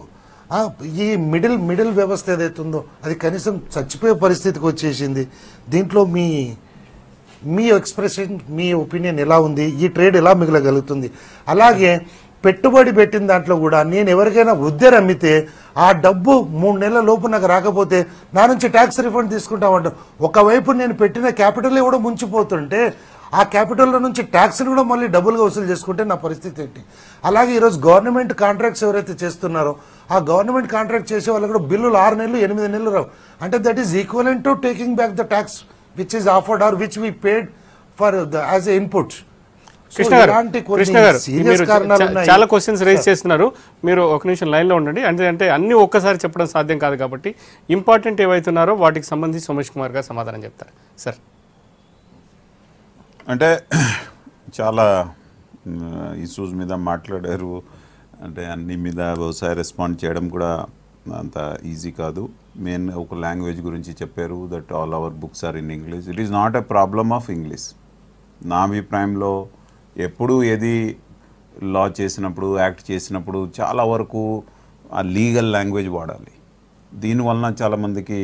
ఈ మిడిల్ వ్యవస్థ ఏదైతుందో అది కనీసం చచ్చిపోయే పరిస్థితికి వచ్చేసింది. దీంట్లో మీ ఎక్స్ప్రెషన్, మీ ఒపీనియన్ ఎలా ఉంది? ఈ ట్రేడ్ ఎలా మిగలగలుగుతుంది? అలాగే పెట్టుబడి పెట్టిన దాంట్లో కూడా నేను ఎవరికైనా ఉద్దెర అమ్మితే ఆ డబ్బు 3 నెలల లోపు నాకు రాకపోతే నా నుంచి ట్యాక్స్ రిఫండ్ తీసుకుంటామంట. ఒకవైపు నేను పెట్టిన క్యాపిటల్ కూడా ముంచిపోతుంటే ఆ క్యాపిటల్లో నుంచి ట్యాక్స్ని కూడా మళ్ళీ డబుల్గా వసూలు చేసుకుంటే నా పరిస్థితి ఏంటి? అలాగే ఈరోజు గవర్నమెంట్ కాంట్రాక్ట్స్ ఎవరైతే చేస్తున్నారో ఆ గవర్నమెంట్ కాంట్రాక్ట్ చేసే వాళ్ళు కూడా బిల్లులు 6 నెలలు 8 నెలలు రావు. అంటే that is equivalent to taking back the tax which is offered or which we paid for as a input. Krishna గారు మీరు చాలా క్వశ్చన్స్ రైజ్ చేస్తున్నారు. మీరు ఒక నిమిషం లైన్లో ఉండండి. అంటే అన్ని ఒక్కసారి చెప్పడం సాధ్యం కాదు కాబట్టి ఇంపార్టెంట్ ఏవైతున్నారో వాటికి సంబంధించి సోమేష్ కుమార్ గారు సమాధానం చెప్తారు సార్. అంటే చాలా ఇష్యూస్ మీద మాట్లాడారు. అంటే అన్ని మీద వ్యవసాయ రెస్పాండ్ చేయడం కూడా అంత ఈజీ కాదు. మెయిన్ ఒక లాంగ్వేజ్ గురించి చెప్పారు, that all our books are in English. It is not a problem of English. నా అభిప్రాయంలో ఎప్పుడు ఏది లా చేసినప్పుడు, యాక్ట్ చేసినప్పుడు చాలా వరకు ఆ లీగల్ లాంగ్వేజ్ వాడాలి. దీనివలన చాలామందికి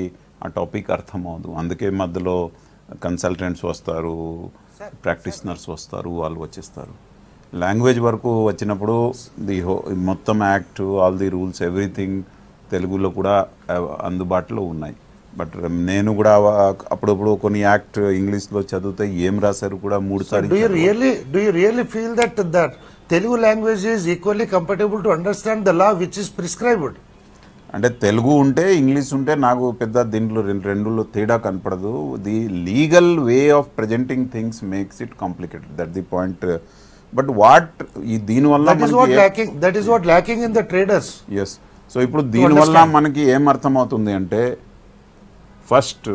ఆ టాపిక్ అర్థం అవ్వదు. అందుకే మధ్యలో కన్సల్టెంట్స్ వస్తారు, ప్రాక్టీషనర్స్ వస్తారు, వాళ్ళు వచ్చేస్తారు. లాంగ్వేజ్ వరకు వచ్చినప్పుడు మొత్తం act, all the rules, everything తెలుగులో కూడా అందుబాటులో ఉన్నాయి. బట్ నేను కూడా అప్పుడప్పుడు కొన్ని యాక్ట్ ఇంగ్లీష్లో చదివితే ఏం రాశారు కూడా 3 సార్లు. Do you really feel that Telugu language is equally compatible to understand the law which is prescribed? అంటే తెలుగు ఉంటే ఇంగ్లీష్ ఉంటే నాకు పెద్ద దీంట్లో రెండులో తేడా కనపడదు. The legal way of presenting things makes it complicated, that the point. But దీనివల్ల that is what lacking in the traders. Yes. So ఇప్పుడు దీనివల్ల మనకి ఏం అర్థమవుతుంది అంటే, ఫస్ట్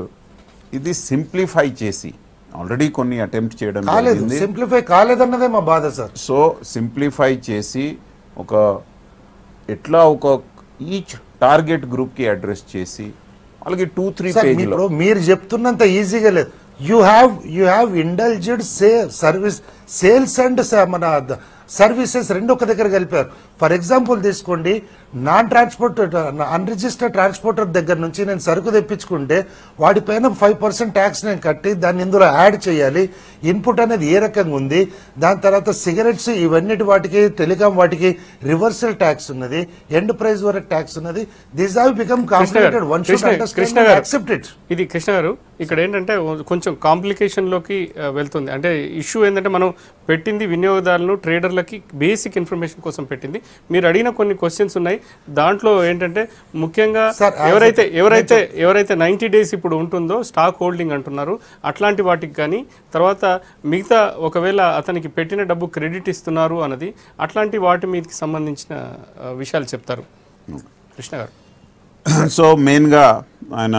ఇది సింప్లిఫై చేసి ఆల్రెడీ కొన్ని అటెంప్ట్ చేయడం కాలేదు, జరిగింది. సింప్లిఫై కాలేదన్నదే మా బాధ సార్. సో సింప్లిఫై చేసి ఒక ఎట్లా ఒక ఈచ్ టార్గెట్ గ్రూప్కి అడ్రస్ చేసి వాళ్ళకి 2-3 సార్, పేజీలో ఇప్పుడు మీరు చెప్తున్నంత ఈజీగా లేదు. You have indulged service sales and మన సర్వీసెస్ రెండు ఒక దగ్గర కలిపారు. ఫర్ ఎగ్జాంపుల్ తీసుకోండి, నాన్ ట్రాన్స్పోర్ట్ అన్రిజిస్టర్డ్ ట్రాన్స్పోర్టర్ దగ్గర నుంచి నేను సరుకు తెప్పించుకుంటే వాటిపైన 5% ట్యాక్స్ నేను కట్టి దాన్ని ఇందులో యాడ్ చేయాలి. ఇన్పుట్ అనేది ఏ రకంగా ఉంది, దాని తర్వాత సిగరెట్స్ ఇవన్నిటి వాటికి టెలికాం వాటికి రివర్సల్ ట్యాక్స్ ఉన్నది, ఎండ్ ప్రైస్ వరకు ట్యాక్స్ ఉన్నది. This have become complicated. One should understand and accept it. ఇది కృష్ణ గారు ఇక్కడ ఏంటంటే కొంచెం కాంప్లికేషన్లోకి వెళ్తుంది. అంటే ఇష్యూ ఏంటంటే మనం పెట్టింది వినియోగదారులను ట్రేడర్లకి బేసిక్ ఇన్ఫర్మేషన్ కోసం పెట్టింది. మీరు అడిగిన కొన్ని క్వశ్చన్స్ ఉన్నాయి. దాంట్లో ఏంటంటే ముఖ్యంగా ఎవరైతే 90 days ఇప్పుడు ఉంటుందో స్టాక్ హోల్డింగ్ అంటున్నారు, అట్లాంటి వాటికి కానీ తర్వాత మిగతా ఒకవేళ అతనికి పెట్టిన డబ్బు క్రెడిట్ ఇస్తున్నారు అన్నది అట్లాంటి వాటి మీదకి సంబంధించిన విషయాలు చెప్తారు కృష్ణ గారు. సో మెయిన్గా ఆయన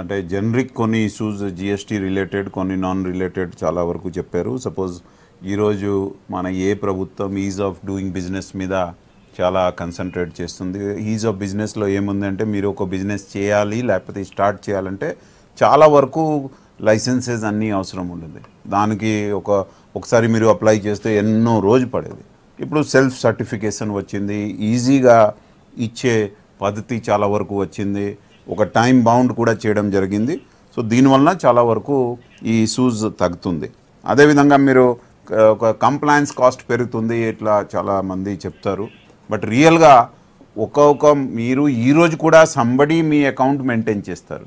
అంటే జనరిక్ కొన్ని ఇష్యూస్ జిఎస్టీ రిలేటెడ్, కొన్ని నాన్ రిలేటెడ్ చాలా వరకు చెప్పారు. సపోజ్ ఈరోజు మన ఏ ప్రభుత్వం ఈజ్ ఆఫ్ డూయింగ్ బిజినెస్ మీద చాలా కన్సన్ట్రేట్ చేస్తుంది. ఈజ్ ఆఫ్ బిజినెస్లో ఏముందంటే మీరు ఒక బిజినెస్ చేయాలి లేకపోతే స్టార్ట్ చేయాలంటే చాలా వరకు లైసెన్సెస్ అన్నీ అవసరం ఉంటుంది. దానికి ఒకసారి మీరు అప్లై చేస్తే ఎన్నో రోజు పడేది. ఇప్పుడు సెల్ఫ్ సర్టిఫికేషన్ వచ్చింది, ఈజీగా ఇచ్చే పద్ధతి చాలా వరకు వచ్చింది, ఒక టైం బౌండ్ కూడా చేయడం జరిగింది. సో దీనివల్ల చాలా వరకు ఈ ఇష్యూస్ తగ్గుతుంది. అదేవిధంగా మీరు ఒక కంప్లైన్స్ కాస్ట్ పెరుగుతుంది ఇట్లా చాలామంది చెప్తారు. బట్ రియల్గా మీరు ఈరోజు కూడా సంబడి మీ అకౌంట్ మెయింటైన్ చేస్తారు.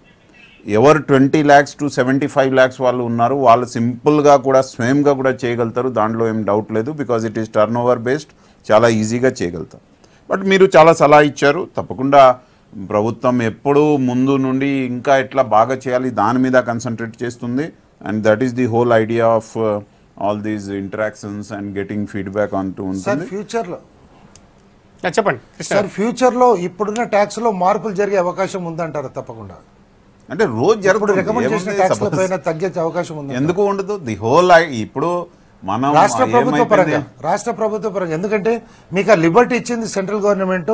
ఎవరు 20 lakhs to 75 lakhs వాళ్ళు ఉన్నారు, వాళ్ళు సింపుల్గా కూడా స్వయంగా కూడా చేయగలుగుతారు. దాంట్లో ఏం డౌట్ లేదు. Because it is turn over based, చాలా ఈజీగా చేయగలుగుతారు. బట్ మీరు చాలా సలహా ఇచ్చారు. తప్పకుండా ప్రభుత్వం ఎప్పుడూ ముందు నుండి ఇంకా ఎట్లా బాగా చేయాలి దాని మీద కన్సన్ట్రేట్ చేస్తుంది. And that is the whole idea of all these interactions and getting feedback అంటూ ఉంటుంది. ఫ్యూచర్లో చెప్పండి సార్, ఫ్యూచర్లో ఇప్పుడున్న ట్యాక్స్ లో మార్పులు జరిగే అవకాశం ఉందంటారు తప్పకుండా? అంటే రోజు జరుగుతుంది, రికమెండ్ చేసిన ట్యాక్స్ పైన తగ్గే అవకాశం ఉంది. ఎందుకు ఉండదు? ది హోల్ ఇప్పుడు మనం రాష్ట్ర ప్రభుత్వ పరంగా ఎందుకంటే మీకు ఆ లిబర్టీ ఇచ్చింది సెంట్రల్ గవర్నమెంట్,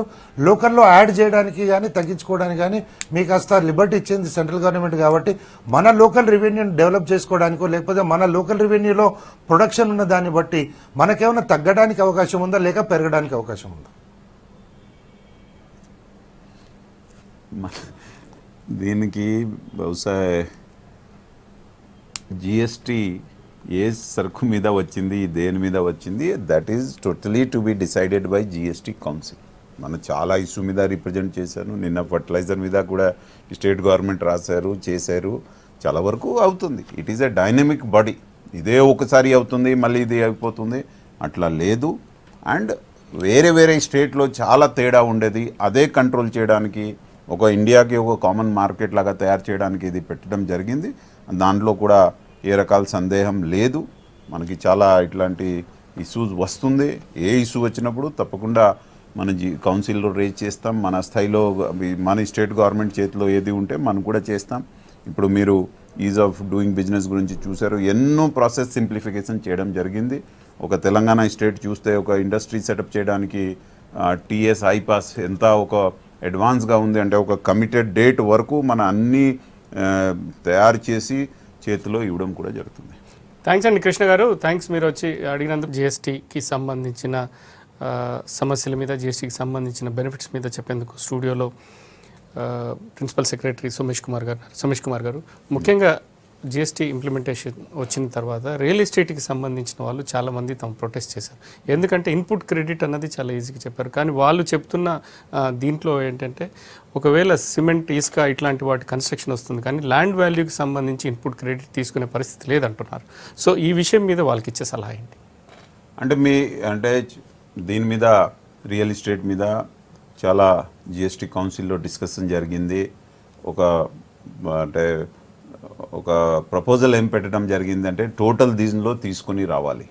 లోకల్లో యాడ్ చేయడానికి కానీ తగ్గించుకోవడానికి కానీ మీకు కాస్త లిబర్టీ ఇచ్చింది సెంట్రల్ గవర్నమెంట్. కాబట్టి మన లోకల్ రెవెన్యూని డెవలప్ చేసుకోవడానికో లేకపోతే మన లోకల్ రెవెన్యూలో ప్రొడక్షన్ ఉన్న దాన్ని బట్టి మనకేమైనా తగ్గడానికి అవకాశం ఉందా లేక పెరగడానికి అవకాశం ఉందా? దీనికి బహుశా జిఎస్టీ ఏ సరుకు మీద వచ్చింది, దేని మీద వచ్చింది, that is totally to be decided by GST council. మనం చాలా ఇష్యూ మీద రిప్రజెంట్ చేశాను. నిన్న ఫర్టిలైజర్ మీద కూడా స్టేట్ గవర్నమెంట్ రాశారు, చేశారు. చాలా వరకు అవుతుంది. It is a dynamic body. ఇదే ఒకసారి అవుతుంది మళ్ళీ ఇది అయిపోతుంది అట్లా లేదు. అండ్ వేరే స్టేట్లో చాలా తేడా ఉండేది. అదే కంట్రోల్ చేయడానికి ఒక ఇండియాకి ఒక కామన్ మార్కెట్ లాగా తయారు చేయడానికి ఇది పెట్టడం జరిగింది. దాంట్లో కూడా ఏ రకాల సందేహం లేదు. మనకి చాలా ఇట్లాంటి ఇష్యూస్ వస్తుంది. ఏ ఇష్యూ వచ్చినప్పుడు తప్పకుండా మన కౌన్సిల్లో రేజ్ చేస్తాం. మన స్థాయిలో మన స్టేట్ గవర్నమెంట్ చేతిలో ఏది ఉంటే మనం కూడా చేస్తాం. ఇప్పుడు మీరు ఈజ్ ఆఫ్ డూయింగ్ బిజినెస్ గురించి చూశారు. ఎన్నో ప్రాసెస్ సింప్లిఫికేషన్ చేయడం జరిగింది. ఒక తెలంగాణ స్టేట్ చూస్తే ఒక ఇండస్ట్రీ సెటప్ చేయడానికి టీఎస్ ఐపాస్ ఎంత ఒక అడ్వాన్స్గా ఉంది అంటే ఒక కమిటెడ్ డేట్ వరకు మన అన్నీ తయారు చేసి చేతిలో ఇవ్వడం కూడా జరుగుతుంది. థ్యాంక్స్ అండి కృష్ణ గారు. థ్యాంక్స్ మీరు వచ్చి అడిగినందుకు. జిఎస్టీకి సంబంధించిన సమస్యల మీద, జిఎస్టీకి సంబంధించిన బెనిఫిట్స్ మీద చెప్పేందుకు స్టూడియోలో ప్రిన్సిపల్ సెక్రటరీ సోమేష్ కుమార్ గారు ముఖ్యంగా జిఎస్టీ ఇంప్లిమెంటేషన్ వచ్చిన తర్వాత రియల్ ఎస్టేట్కి సంబంధించిన వాళ్ళు చాలామంది తమ ప్రొటెస్ట్ చేశారు. ఎందుకంటే ఇన్పుట్ క్రెడిట్ అన్నది చాలా ఈజీగా చెప్పారు. కానీ వాళ్ళు చెప్తున్న దీంట్లో ఏంటంటే ఒకవేళ సిమెంట్, ఇసుక ఇట్లాంటి వాటి కన్స్ట్రక్షన్ వస్తుంది కానీ ల్యాండ్ వాల్యూకి సంబంధించి ఇన్పుట్ క్రెడిట్ తీసుకునే పరిస్థితి లేదంటున్నారు. సో ఈ విషయం మీద వాళ్ళకి ఇచ్చే సలహా ఏంటి? అంటే దీని మీద రియల్ ఎస్టేట్ మీద చాలా జిఎస్టీ కౌన్సిల్లో డిస్కషన్ జరిగింది. ఒక ప్రపోజల్ ఏం పెట్టడం జరిగిందంటే టోటల్ దీనిలో తీసుకొని రావాలి.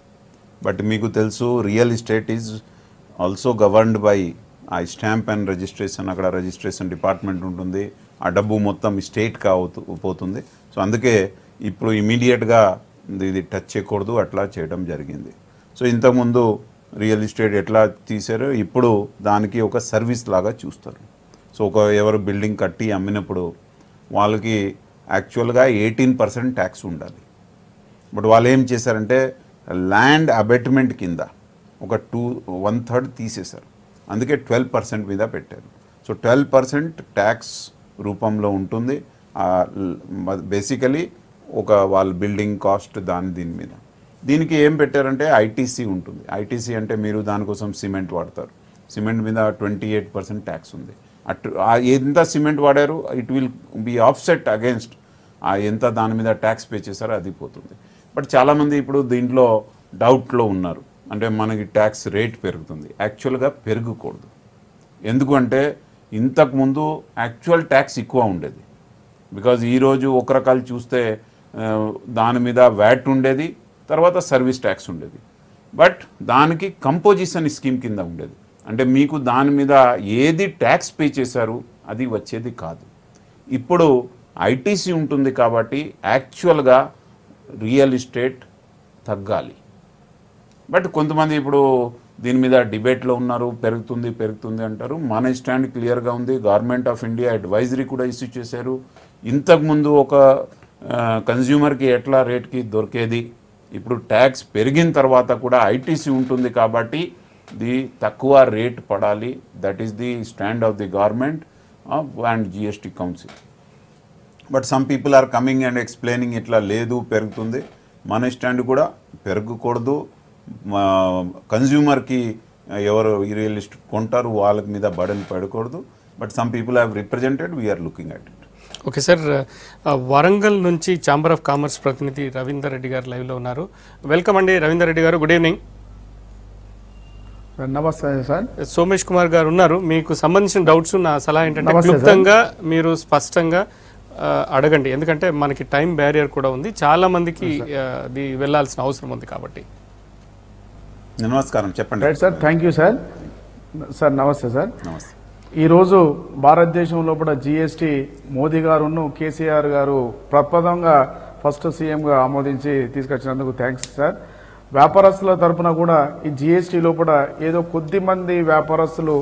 బట్ మీకు తెలుసు real estate is also governed by ఆ స్టాంప్ అండ్ రిజిస్ట్రేషన్. అక్కడ రిజిస్ట్రేషన్ డిపార్ట్మెంట్ ఉంటుంది. ఆ డబ్బు మొత్తం స్టేట్గా పోతుంది. సో అందుకే ఇప్పుడు ఇమీడియట్గా ఇది టచ్ చేయకూడదు అట్లా చేయడం జరిగింది. సో ఇంతకుముందు రియల్ ఎస్టేట్ ఎట్లా తీసారో ఇప్పుడు దానికి ఒక సర్వీస్ లాగా చూస్తారు. సో ఎవరు బిల్డింగ్ కట్టి అమ్మినప్పుడు వాళ్ళకి యాక్చువల్గా 18% ట్యాక్స్ ఉండాలి. బట్ వాళ్ళు ఏం చేశారంటే ల్యాండ్ అబెట్మెంట్ కింద ఒక 1/3 తీసేశారు. అందుకే 12% మీద పెట్టారు. సో 12% ట్యాక్స్ రూపంలో ఉంటుంది బేసికలీ ఒక వాళ్ళ బిల్డింగ్ కాస్ట్ దీని మీద. దీనికి ఏం పెట్టారంటే ఐటీసీ ఉంటుంది. ఐటీసీ అంటే మీరు దానికోసం సిమెంట్ వాడతారు. సిమెంట్ మీద 28% ట్యాక్స్ ఉంది. ఎంత సిమెంట్ వాడారు it will be offset against ఎంత దాని మీద ట్యాక్స్ పే చేశారో అది పోతుంది. బట్ చాలామంది ఇప్పుడు దీంట్లో డౌట్లో ఉన్నారు, అంటే మనకి ట్యాక్స్ రేట్ పెరుగుతుంది. యాక్చువల్గా పెరగకూడదు. ఎందుకంటే ఇంతకుముందు యాక్చువల్ ట్యాక్స్ ఎక్కువ ఉండేది. బికాజ్ ఈరోజు ఒక రకాలు చూస్తే దాని మీద వ్యాట్ ఉండేది, తర్వాత సర్వీస్ ట్యాక్స్ ఉండేది. బట్ దానికి కంపోజిషన్ స్కీమ్ కింద ఉండేది. అంటే మీకు దాని మీద ఏది ట్యాక్స్ పే చేశారు అది వచ్చేది కాదు. ఇప్పుడు ఐటీసీ ఉంటుంది కాబట్టి యాక్చువల్గా రియల్ ఎస్టేట్ తగ్గాలి. బట్ కొంతమంది ఇప్పుడు దీని మీద డిబేట్లో ఉన్నారు, పెరుగుతుంది అంటారు. మన స్టాండ్ క్లియర్గా ఉంది. గవర్నమెంట్ ఆఫ్ ఇండియా అడ్వైజరీ కూడా ఇష్యూ చేశారు. ఇంతకుముందు ఒక కన్జ్యూమర్కి ఎట్లా రేట్కి దొరికేది, ఇప్పుడు ట్యాక్స్ పెరిగిన తర్వాత కూడా ఐటీసీ ఉంటుంది కాబట్టి తక్కువ రేట్ పడాలి. That is the stand of the government and GST council. But some people are coming and explaining ఇట్లా లేదు పెరుగుతుంది. మన స్టాండ్ కూడా పెరగకూడదు. కన్జ్యూమర్కి ఎవరు రియల్ ఎస్టేట్ కొంటారు వాళ్ళకి మీద బర్డెన్ పడకూడదు. But some people have represented, we are looking at it. Okay sir, Warangal నుంచి ఛాంబర్ ఆఫ్ కామర్స్ ప్రతినిధి రవీందర్ రెడ్డి గారు లైవ్లో ఉన్నారు. వెల్కమ్ అండి రవీందర్ రెడ్డి గారు, గుడ్ ఈవినింగ్. నమస్తే సార్. సోమేష్ కుమార్ గారు ఉన్నారు. మీకు సంబంధించిన డౌట్స్ నా సలహా ఏంటంటే క్లుప్తంగా మీరు స్పష్టంగా అడగండి, ఎందుకంటే మనకి టైం బ్యారియర్ కూడా ఉంది, చాలా మందికి అది వెళ్ళాల్సిన అవసరం ఉంది కాబట్టి. నమస్కారం, చెప్పండి. Right sir, thank you sir. Sir నమస్తే సార్. నమస్తే. ఈరోజు భారతదేశం లోపల జిఎస్టీ మోదీ గారును కేసీఆర్ గారు ప్రప్రదంగా ఫస్ట్ సీఎంగా ఆమోదించి తీసుకొచ్చినందుకు థ్యాంక్స్ సార్. వ్యాపారస్తుల తరఫున కూడా ఈ జిఎస్టీ లోపల ఏదో కొద్ది మంది వ్యాపారస్తులు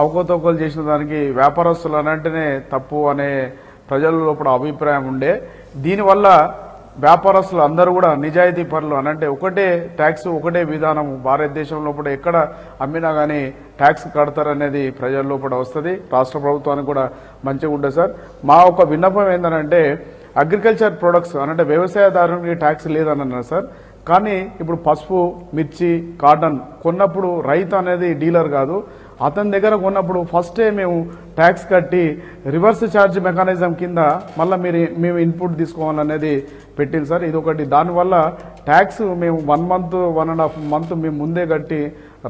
అవకతవకలు చేసిన దానికి వ్యాపారస్తులు అనంటేనే తప్పు అనే ప్రజల లోపల అభిప్రాయం ఉండే. దీనివల్ల వ్యాపారస్తులు అందరూ కూడా నిజాయితీ పరులు అనంటే ఒకటే ట్యాక్స్ ఒకటే విధానం భారతదేశం లోపల ఎక్కడ అమ్మినా కానీ ట్యాక్స్ కడతారనేది ప్రజల లోపల వస్తుంది. రాష్ట్ర ప్రభుత్వానికి కూడా మంచిగా ఉంటుంది సార్. మా ఒక విన్నపం ఏంటంటే అగ్రికల్చర్ ప్రొడక్ట్స్ అంటే వ్యవసాయదారునికి ట్యాక్స్ లేదని అన్నారు సార్. కానీ ఇప్పుడు పసుపు, మిర్చి, కాటన్ కొన్నప్పుడు రైతు అనేది డీలర్ కాదు, అతని దగ్గర కొన్నప్పుడు ఫస్టే మేము ట్యాక్స్ కట్టి రివర్స్ ఛార్జ్ మెకానిజం కింద మళ్ళీ మేము ఇన్పుట్ తీసుకోవాలనేది పెట్టింది సార్. ఇదొకటి. దానివల్ల ట్యాక్స్ మేము 1 month 1.5 month మేము ముందే కట్టి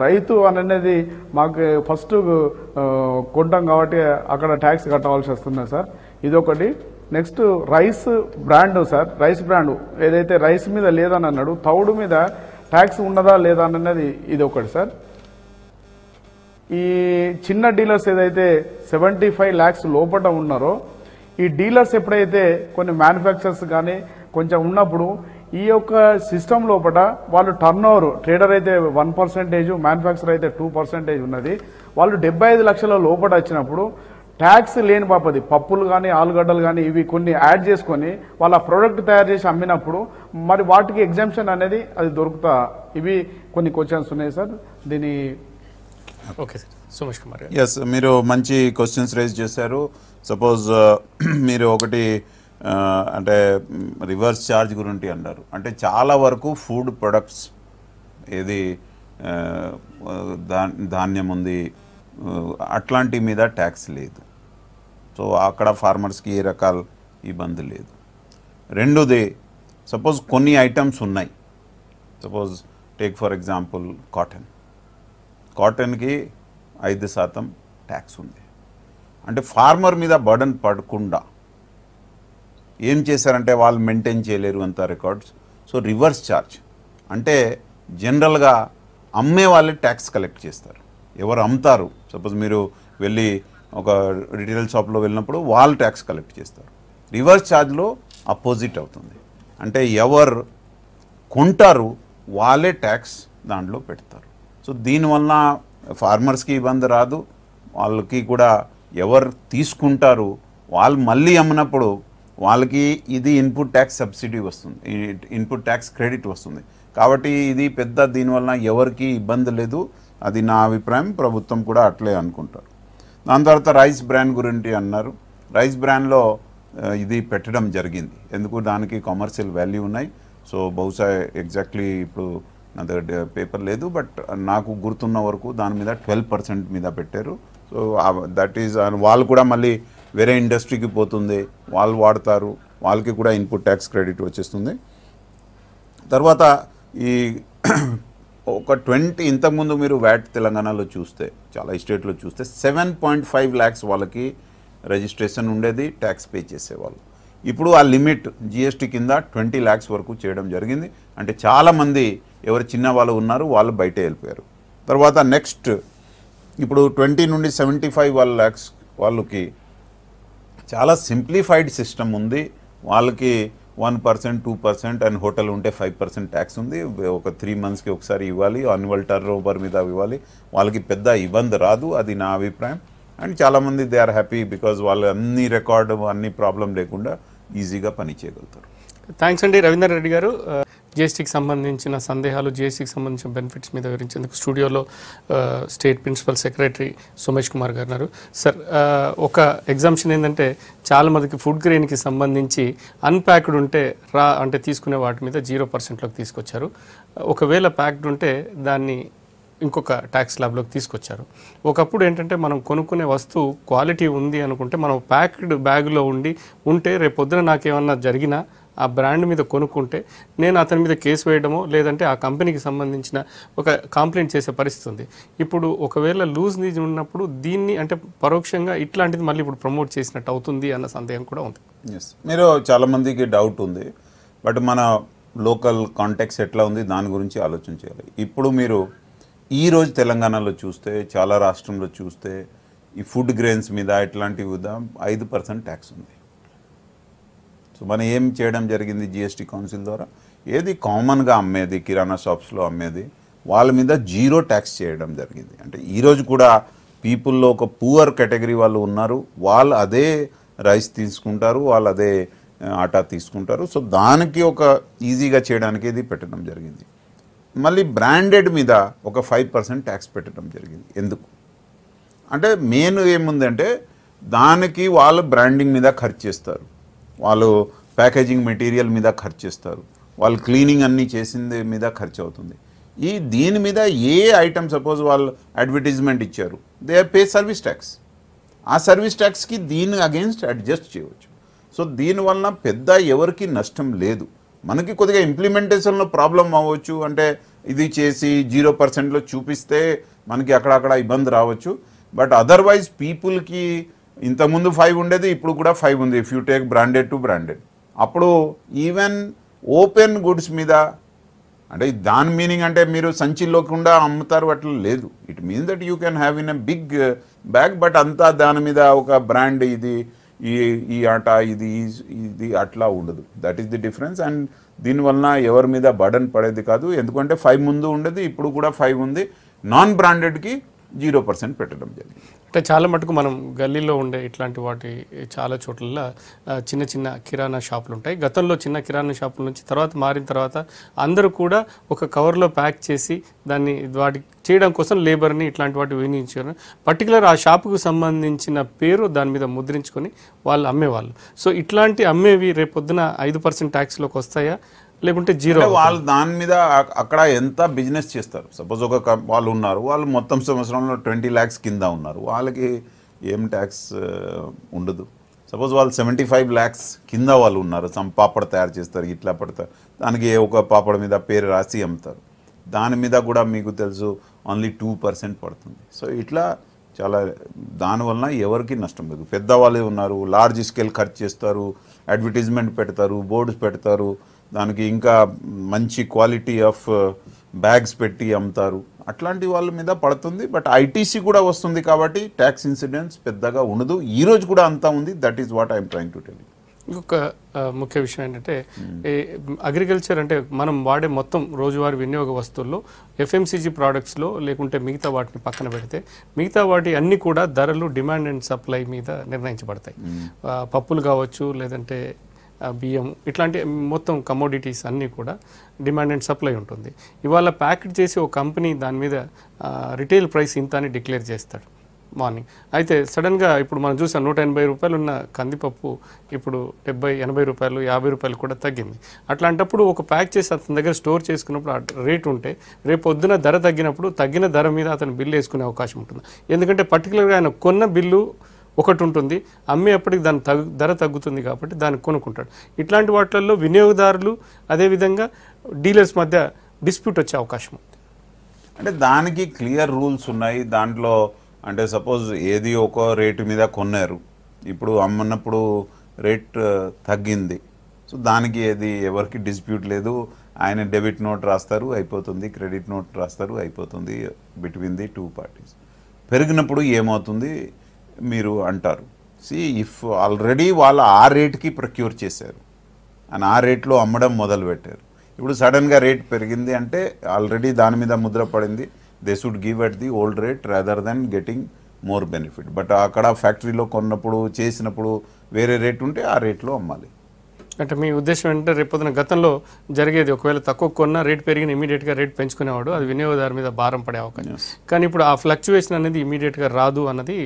రైతు అనేది మాకు ఫస్ట్ కొంటాం కాబట్టి అక్కడ ట్యాక్స్ కట్టవలసి వస్తుంది సార్. ఇదొకటి. Next rice brand sir, rice brand ఏదైతే రైస్ మీద లేదని అన్నాడు, తౌడు మీద ట్యాక్స్ ఉన్నదా లేదా అన్నది ఇది ఒకటి సార్. ఈ చిన్న డీలర్స్ ఏదైతే 75 lakhs లోపల ఉన్నారో ఈ డీలర్స్ ఎప్పుడైతే కొన్ని మ్యానుఫ్యాక్చర్స్ కానీ కొంచెం ఉన్నప్పుడు ఈ యొక్క సిస్టమ్ లోపల వాళ్ళు టర్న్ ఓవర్, ట్రేడర్ అయితే 1%, మ్యానుఫ్యాక్చర్ అయితే 2% ఉన్నది. వాళ్ళు 75 లక్షల లోపల వచ్చినప్పుడు ట్యాక్స్ లేని బాపది పప్పులు కానీ ఆలుగడ్డలు కానీ ఇవి కొన్ని యాడ్ చేసుకొని వాళ్ళ ప్రోడక్ట్ తయారు చేసి అమ్మినప్పుడు మరి వాటికి ఎగ్జామ్షన్ అనేది అది దొరుకుతా. ఇవి కొన్ని క్వశ్చన్స్ ఉన్నాయి సార్. దీని ఓకే సార్. సోమేష్ కుమార్ గారు. ఎస్, మీరు మంచి క్వశ్చన్స్ రేజ్ చేశారు. సపోజ్ మీరు ఒకటి అంటే రివర్స్ ఛార్జ్ గురించి అన్నారు. అంటే చాలా వరకు ఫుడ్ ప్రొడక్ట్స్ ఏది ధాన్యం ఉంది అట్లాంటి మీద ట్యాక్స్ లేదు. సో అక్కడ ఫార్మర్స్కి ఏ రకాల ఇబ్బంది లేదు. రెండోది, సపోజ్ కొన్ని ఐటమ్స్ ఉన్నాయి. సపోజ్ టేక్ ఫర్ ఎగ్జాంపుల్ కాటన్కి 5% ట్యాక్స్ ఉంది. అంటే ఫార్మర్ మీద బర్డన్ పడకుండా ఏం చేశారంటే వాళ్ళు మెయింటైన్ చేయలేరు అంత రికార్డ్స్. సో రివర్స్ ఛార్జ్ అంటే జనరల్గా అమ్మే వాళ్ళే ట్యాక్స్ కలెక్ట్ చేస్తారు. ఎవరు అమ్ముతారు, సపోజ్ మీరు వెళ్ళి ఒక రిటైల్ షాప్లో వెళ్ళినప్పుడు వాళ్ళు ట్యాక్స్ కలెక్ట్ చేస్తారు. రివర్స్ ఛార్జ్లో అపోజిట్ అవుతుంది. అంటే ఎవరు కొంటారు వాళ్ళే ట్యాక్స్ దాంట్లో పెడతారు. సో దీనివల్ల ఫార్మర్స్కి ఇబ్బంది రాదు, వాళ్ళకి కూడా ఎవరు తీసుకుంటారు వాళ్ళు మళ్ళీ అమ్మినప్పుడు వాళ్ళకి ఇది ఇన్పుట్ ట్యాక్స్ సబ్సిడీ వస్తుంది, ఇన్పుట్ ట్యాక్స్ క్రెడిట్ వస్తుంది. కాబట్టి ఇది పెద్ద దీనివల్ల ఎవరికి ఇబ్బంది లేదు. అది నా అభిప్రాయం, ప్రభుత్వం కూడా అట్లే అనుకుంటారు. దాని తర్వాత రైస్ బ్రాండ్ గురించి అన్నారు. రైస్ బ్రాండ్లో ఇది పెట్టడం జరిగింది, ఎందుకు దానికి కమర్షియల్ వాల్యూ ఉన్నాయి. సో బహుశా ఎగ్జాక్ట్లీ ఇప్పుడు నా దగ్గర పేపర్ లేదు, బట్ నాకు గుర్తున్న వరకు దాని మీద 12% మీద పెట్టారు. సో దట్ ఈజ్ వాళ్ళు కూడా మళ్ళీ వేరే ఇండస్ట్రీకి పోతుంది, వాళ్ళు వాడతారు, వాళ్ళకి కూడా ఇన్పుట్ ట్యాక్స్ క్రెడిట్ వచ్చేస్తుంది. తర్వాత ఈ ఒక 20 ఇంతకుముందు మీరు వ్యాట్ తెలంగాణలో చూస్తే చాలా స్టేట్లో చూస్తే 7.5 lakhs వాళ్ళకి రిజిస్ట్రేషన్ ఉండేది, ట్యాక్స్ పే చేసేవాళ్ళు. ఇప్పుడు ఆ లిమిట్ జిఎస్టీ కింద 20 lakhs వరకు చేయడం జరిగింది. అంటే చాలామంది ఎవరు చిన్న వాళ్ళు ఉన్నారు వాళ్ళు బయటే వెళ్ళిపోయారు. తర్వాత నెక్స్ట్ ఇప్పుడు 20 నుండి 75 lakhs వాళ్ళకి చాలా సింప్లిఫైడ్ సిస్టమ్ ఉంది. వాళ్ళకి 1%, 2% అండ్ హోటల్ ఉంటే 5% ట్యాక్స్ ఉంది. ఒక 3 monthsకి ఒకసారి ఇవ్వాలి, యాన్యువల్ టర్న్ ఓవర్ మీద ఇవ్వాలి. వాళ్ళకి పెద్ద ఇబ్బంది రాదు, అది నా అభిప్రాయం. అండ్ చాలామంది దే ఆర్ హ్యాపీ బికాజ్ వాళ్ళు అన్ని రికార్డు అన్ని ప్రాబ్లం లేకుండా ఈజీగా పని చేయగలుగుతారు. థ్యాంక్స్ అండి రవీందర్ రెడ్డి గారు. జిఎస్టీకి సంబంధించిన సందేహాలు, జిఎస్టీకి సంబంధించిన బెనిఫిట్స్ మీద వివరించేందుకు స్టూడియోలో state principal secretary Somesh Kumar గారు ఉన్నారు. సార్, ఒక ఎగ్జామ్షన్ ఏంటంటే చాలామందికి ఫుడ్ గ్రెయిన్కి సంబంధించి అన్ప్యాక్డ్ ఉంటే అంటే తీసుకునే వాటి మీద 0%లోకి తీసుకొచ్చారు. ఒకవేళ ప్యాక్డ్ ఉంటే దాన్ని ఇంకొక ట్యాక్స్ స్లాబ్లోకి తీసుకొచ్చారు. ఒకప్పుడు ఏంటంటే మనం కొనుక్కునే వస్తువు క్వాలిటీ ఉంది అనుకుంటే మనం ప్యాక్డ్ బ్యాగ్లో ఉంటే రేపు పొద్దున నాకేమన్నా జరిగినా ఆ బ్రాండ్ మీద కొనుక్కుంటే నేను అతని మీద కేసు వేయడమో లేదంటే ఆ కంపెనీకి సంబంధించిన ఒక కంప్లైంట్ చేసే పరిస్థితి ఉంది. ఇప్పుడు ఒకవేళ లూజ్ నీజ్ ఉన్నప్పుడు దీన్ని అంటే పరోక్షంగా ఇట్లాంటిది మళ్ళీ ఇప్పుడు ప్రమోట్ చేసినట్టు అవుతుంది అన్న సందేహం కూడా ఉంది. మీరు చాలామందికి డౌట్ ఉంది, బట్ మన లోకల్ కాంటెక్స్ట్ ఎట్లా ఉంది దాని గురించి ఆలోచన చేయాలి. ఇప్పుడు మీరు ఈరోజు తెలంగాణలో చూస్తే, చాలా రాష్ట్రంలో చూస్తే ఈ ఫుడ్ గ్రెయిన్స్ మీద ఇట్లాంటివి 5% ట్యాక్స్ ఉంది. సో మనం ఏం చేయడం జరిగింది జిఎస్టీ కౌన్సిల్ ద్వారా, ఏది కామన్గా అమ్మేది కిరాణా షాప్స్లో అమ్మేది వాళ్ళ మీద 0 ట్యాక్స్ చేయడం జరిగింది. అంటే ఈరోజు కూడా పీపుల్లో ఒక పూర్ కేటగిరీ వాళ్ళు ఉన్నారు, వాళ్ళు అదే రైస్ తీసుకుంటారు, వాళ్ళు అదే ఆటా తీసుకుంటారు. సో దానికి ఒక ఈజీగా చేయడానికి ఇది పెట్టడం జరిగింది. మళ్ళీ బ్రాండెడ్ మీద ఒక 5% ట్యాక్స్ పెట్టడం జరిగింది. ఎందుకు అంటే మెయిన్ ఏముందంటే దానికి వాళ్ళు బ్రాండింగ్ మీద ఖర్చు చేస్తారు, వాళ్ళు ప్యాకేజింగ్ మెటీరియల్ మీద ఖర్చు చేస్తారు, వాళ్ళు క్లీనింగ్ అన్నీ చేసింది మీద ఖర్చు అవుతుంది. దీని మీద ఏ ఐటమ్ సపోజ్ వాళ్ళు అడ్వర్టైజ్మెంట్ ఇచ్చారు, దే పే సర్వీస్ ట్యాక్స్. ఆ సర్వీస్ ట్యాక్స్కి దీని అగేన్స్ట్ అడ్జస్ట్ చేయవచ్చు. సో దీనివల్ల పెద్ద ఎవరికి నష్టం లేదు. మనకి కొద్దిగా ఇంప్లిమెంటేషన్లో ప్రాబ్లం అవ్వచ్చు, అంటే ఇది చేసి 0%లో చూపిస్తే మనకి అక్కడక్కడ ఇబ్బంది రావచ్చు. బట్ అదర్వైజ్ పీపుల్కి ఇంతకుముందు 5 ఉండేది, ఇప్పుడు కూడా 5 ఉంది. If you take branded to branded, అప్పుడు ఈవెన్ ఓపెన్ గుడ్స్ మీద అంటే దాని మీనింగ్ అంటే మీరు సంచిలోకుండా అమ్ముతారు అట్లా లేదు. It means that you can have in a big bag, but అంతా దాని మీద ఒక బ్రాండ్ ఇది ఈ ఆట ఇది అట్లా ఉండదు. That is the difference. And దీనివల్ల ఎవరి మీద బర్డన్ పడేది కాదు, ఎందుకంటే 5 ముందు ఉండేది, ఇప్పుడు కూడా 5 ఉంది. నాన్ బ్రాండెడ్కి 0% పెట్టడం జరిగింది. అంటే చాలా మటుకు మనం గల్లీలో ఉండే ఇట్లాంటి వాటి చాలా చోట్ల చిన్న చిన్న కిరాణా షాపులు ఉంటాయి. గతంలో చిన్న కిరాణా షాపుల నుంచి తర్వాత మారిన తర్వాత అందరూ కూడా ఒక కవర్లో ప్యాక్ చేసి దాన్ని వాటి చేయడం కోసం లేబర్ని ఇట్లాంటి వాటి వినియోగించారు. పర్టికులర్ ఆ షాపుకు సంబంధించిన పేరు దాని మీద ముద్రించుకొని వాళ్ళు అమ్మేవాళ్ళు. సో ఇట్లాంటి అమ్మేవి రేపొద్దున 5% ట్యాక్స్లోకి వస్తాయా లేకుంటే 0? వాళ్ళు దాని మీద అక్కడ ఎంత బిజినెస్ చేస్తారు. సపోజ్ ఒక వాళ్ళు ఉన్నారు, వాళ్ళు మొత్తం సంవత్సరంలో 20 lakhs కింద ఉన్నారు, వాళ్ళకి ఏం ట్యాక్స్ ఉండదు. సపోజ్ వాళ్ళు 75 lakhs కింద వాళ్ళు ఉన్నారు, పాపడ తయారు చేస్తారు, ఇట్లా పడతారు, దానికి ఒక పాపడ మీద పేరు రాసి అమ్ముతారు, దాని మీద కూడా మీకు తెలుసు ఓన్లీ 2% పడుతుంది. సో ఇట్లా చాలా దానివల్ల ఎవరికి నష్టం లేదు. పెద్దవాళ్ళే ఉన్నారు, లార్జ్ స్కేల్ ఖర్చు చేస్తారు, అడ్వర్టైజ్మెంట్ పెడతారు, బోర్డ్స్ పెడతారు, దానికి ఇంకా మంచి క్వాలిటీ ఆఫ్ బ్యాగ్స్ పెట్టి అమ్ముతారు, అట్లాంటి వాళ్ళ మీద పడుతుంది. బట్ ఐటీసీ కూడా వస్తుంది కాబట్టి ట్యాక్స్ ఇన్సిడెంట్స్ పెద్దగా ఉండదు. ఈరోజు కూడా అంతా ఉంది. That is what I'm trying to tell you. ఇంకొక ముఖ్య విషయం ఏంటంటే అగ్రికల్చర్ అంటే మనం వాడే మొత్తం రోజువారీ వినియోగ వస్తువుల్లో FMCG ప్రోడక్ట్స్లో లేకుంటే మిగతా వాటిని పక్కన పెడితే మిగతా వాటి అన్నీ కూడా ధరలు డిమాండ్ అండ్ సప్లై మీద నిర్ణయించబడతాయి. పప్పులు కావచ్చు, లేదంటే బియ్యం, ఇట్లాంటి మొత్తం కమోడిటీస్ అన్నీ కూడా డిమాండ్ అండ్ సప్లై ఉంటుంది. ఇవాళ ప్యాకెట్ చేసి ఒక కంపెనీ దాని మీద రిటైల్ ప్రైస్ ఇంత అని డిక్లేర్ చేస్తాడు మార్నింగ్. అయితే సడన్గా ఇప్పుడు మనం చూసాం 180 రూపాయలు ఉన్న కందిపప్పు ఇప్పుడు 70-80 రూపాయలు 50 రూపాయలు కూడా తగ్గింది. అట్లాంటప్పుడు ఒక ప్యాక్ చేసి అతని దగ్గర స్టోర్ చేసుకున్నప్పుడు ఆ రేట్ ఉంటే రేపు పొద్దున ధర తగ్గినప్పుడు తగ్గిన ధర మీద అతను బిల్లు వేసుకునే అవకాశం ఉంటుంది. ఎందుకంటే పర్టికులర్గా ఆయన కొన్న బిల్లు ఒకటి ఉంటుంది, అమ్మేప్పటికి దాని ధర తగ్గుతుంది కాబట్టి దాన్ని కొనుక్కుంటాడు. ఇట్లాంటి వాటిల్లో వినియోగదారులు అదేవిధంగా డీలర్స్ మధ్య డిస్ప్యూట్ వచ్చే అవకాశం ఉంది. అంటే దానికి క్లియర్ రూల్స్ ఉన్నాయి. దాంట్లో అంటే సపోజ్ ఏది ఒక రేటు మీద కొన్నారు, ఇప్పుడు అమ్మన్నప్పుడు రేట్ తగ్గింది, సో దానికి ఏది ఎవరికి డిస్ప్యూట్ లేదు. ఆయన డెబిట్ నోట్ రాస్తారు అయిపోతుంది, క్రెడిట్ నోట్ రాస్తారు అయిపోతుంది, బిట్వీన్ ది టూ పార్టీస్. పెరిగినప్పుడు ఏమవుతుంది మీరు అంటారు, ఇఫ్ ఆల్రెడీ వాళ్ళు ఆ రేట్కి ప్రొక్యూర్ చేశారు అని ఆ రేట్లో అమ్మడం మొదలుపెట్టారు, ఇప్పుడు సడన్గా రేట్ పెరిగింది అంటే ఆల్రెడీ దాని మీద ముద్ర పడింది, they should give at the old rate rather than getting more benefit. But అక్కడ ఫ్యాక్టరీలో కొన్నప్పుడు చేసినప్పుడు వేరే రేట్ ఉంటే ఆ రేట్లో అమ్మాలి. అంటే మీ ఉద్దేశం ఏంటంటే రేపొద్దున గతంలో జరిగేది, ఒకవేళ తక్కువ కొన్న రేట్ పెరిగిన ఇమీడియట్గా రేట్ పెంచుకునేవాడు, అది వినియోగదారు మీద భారం పడే అవకాశం. కానీ ఇప్పుడు ఆ ఫ్లక్చువేషన్ అనేది ఇమీడియట్గా రాదు అన్నది.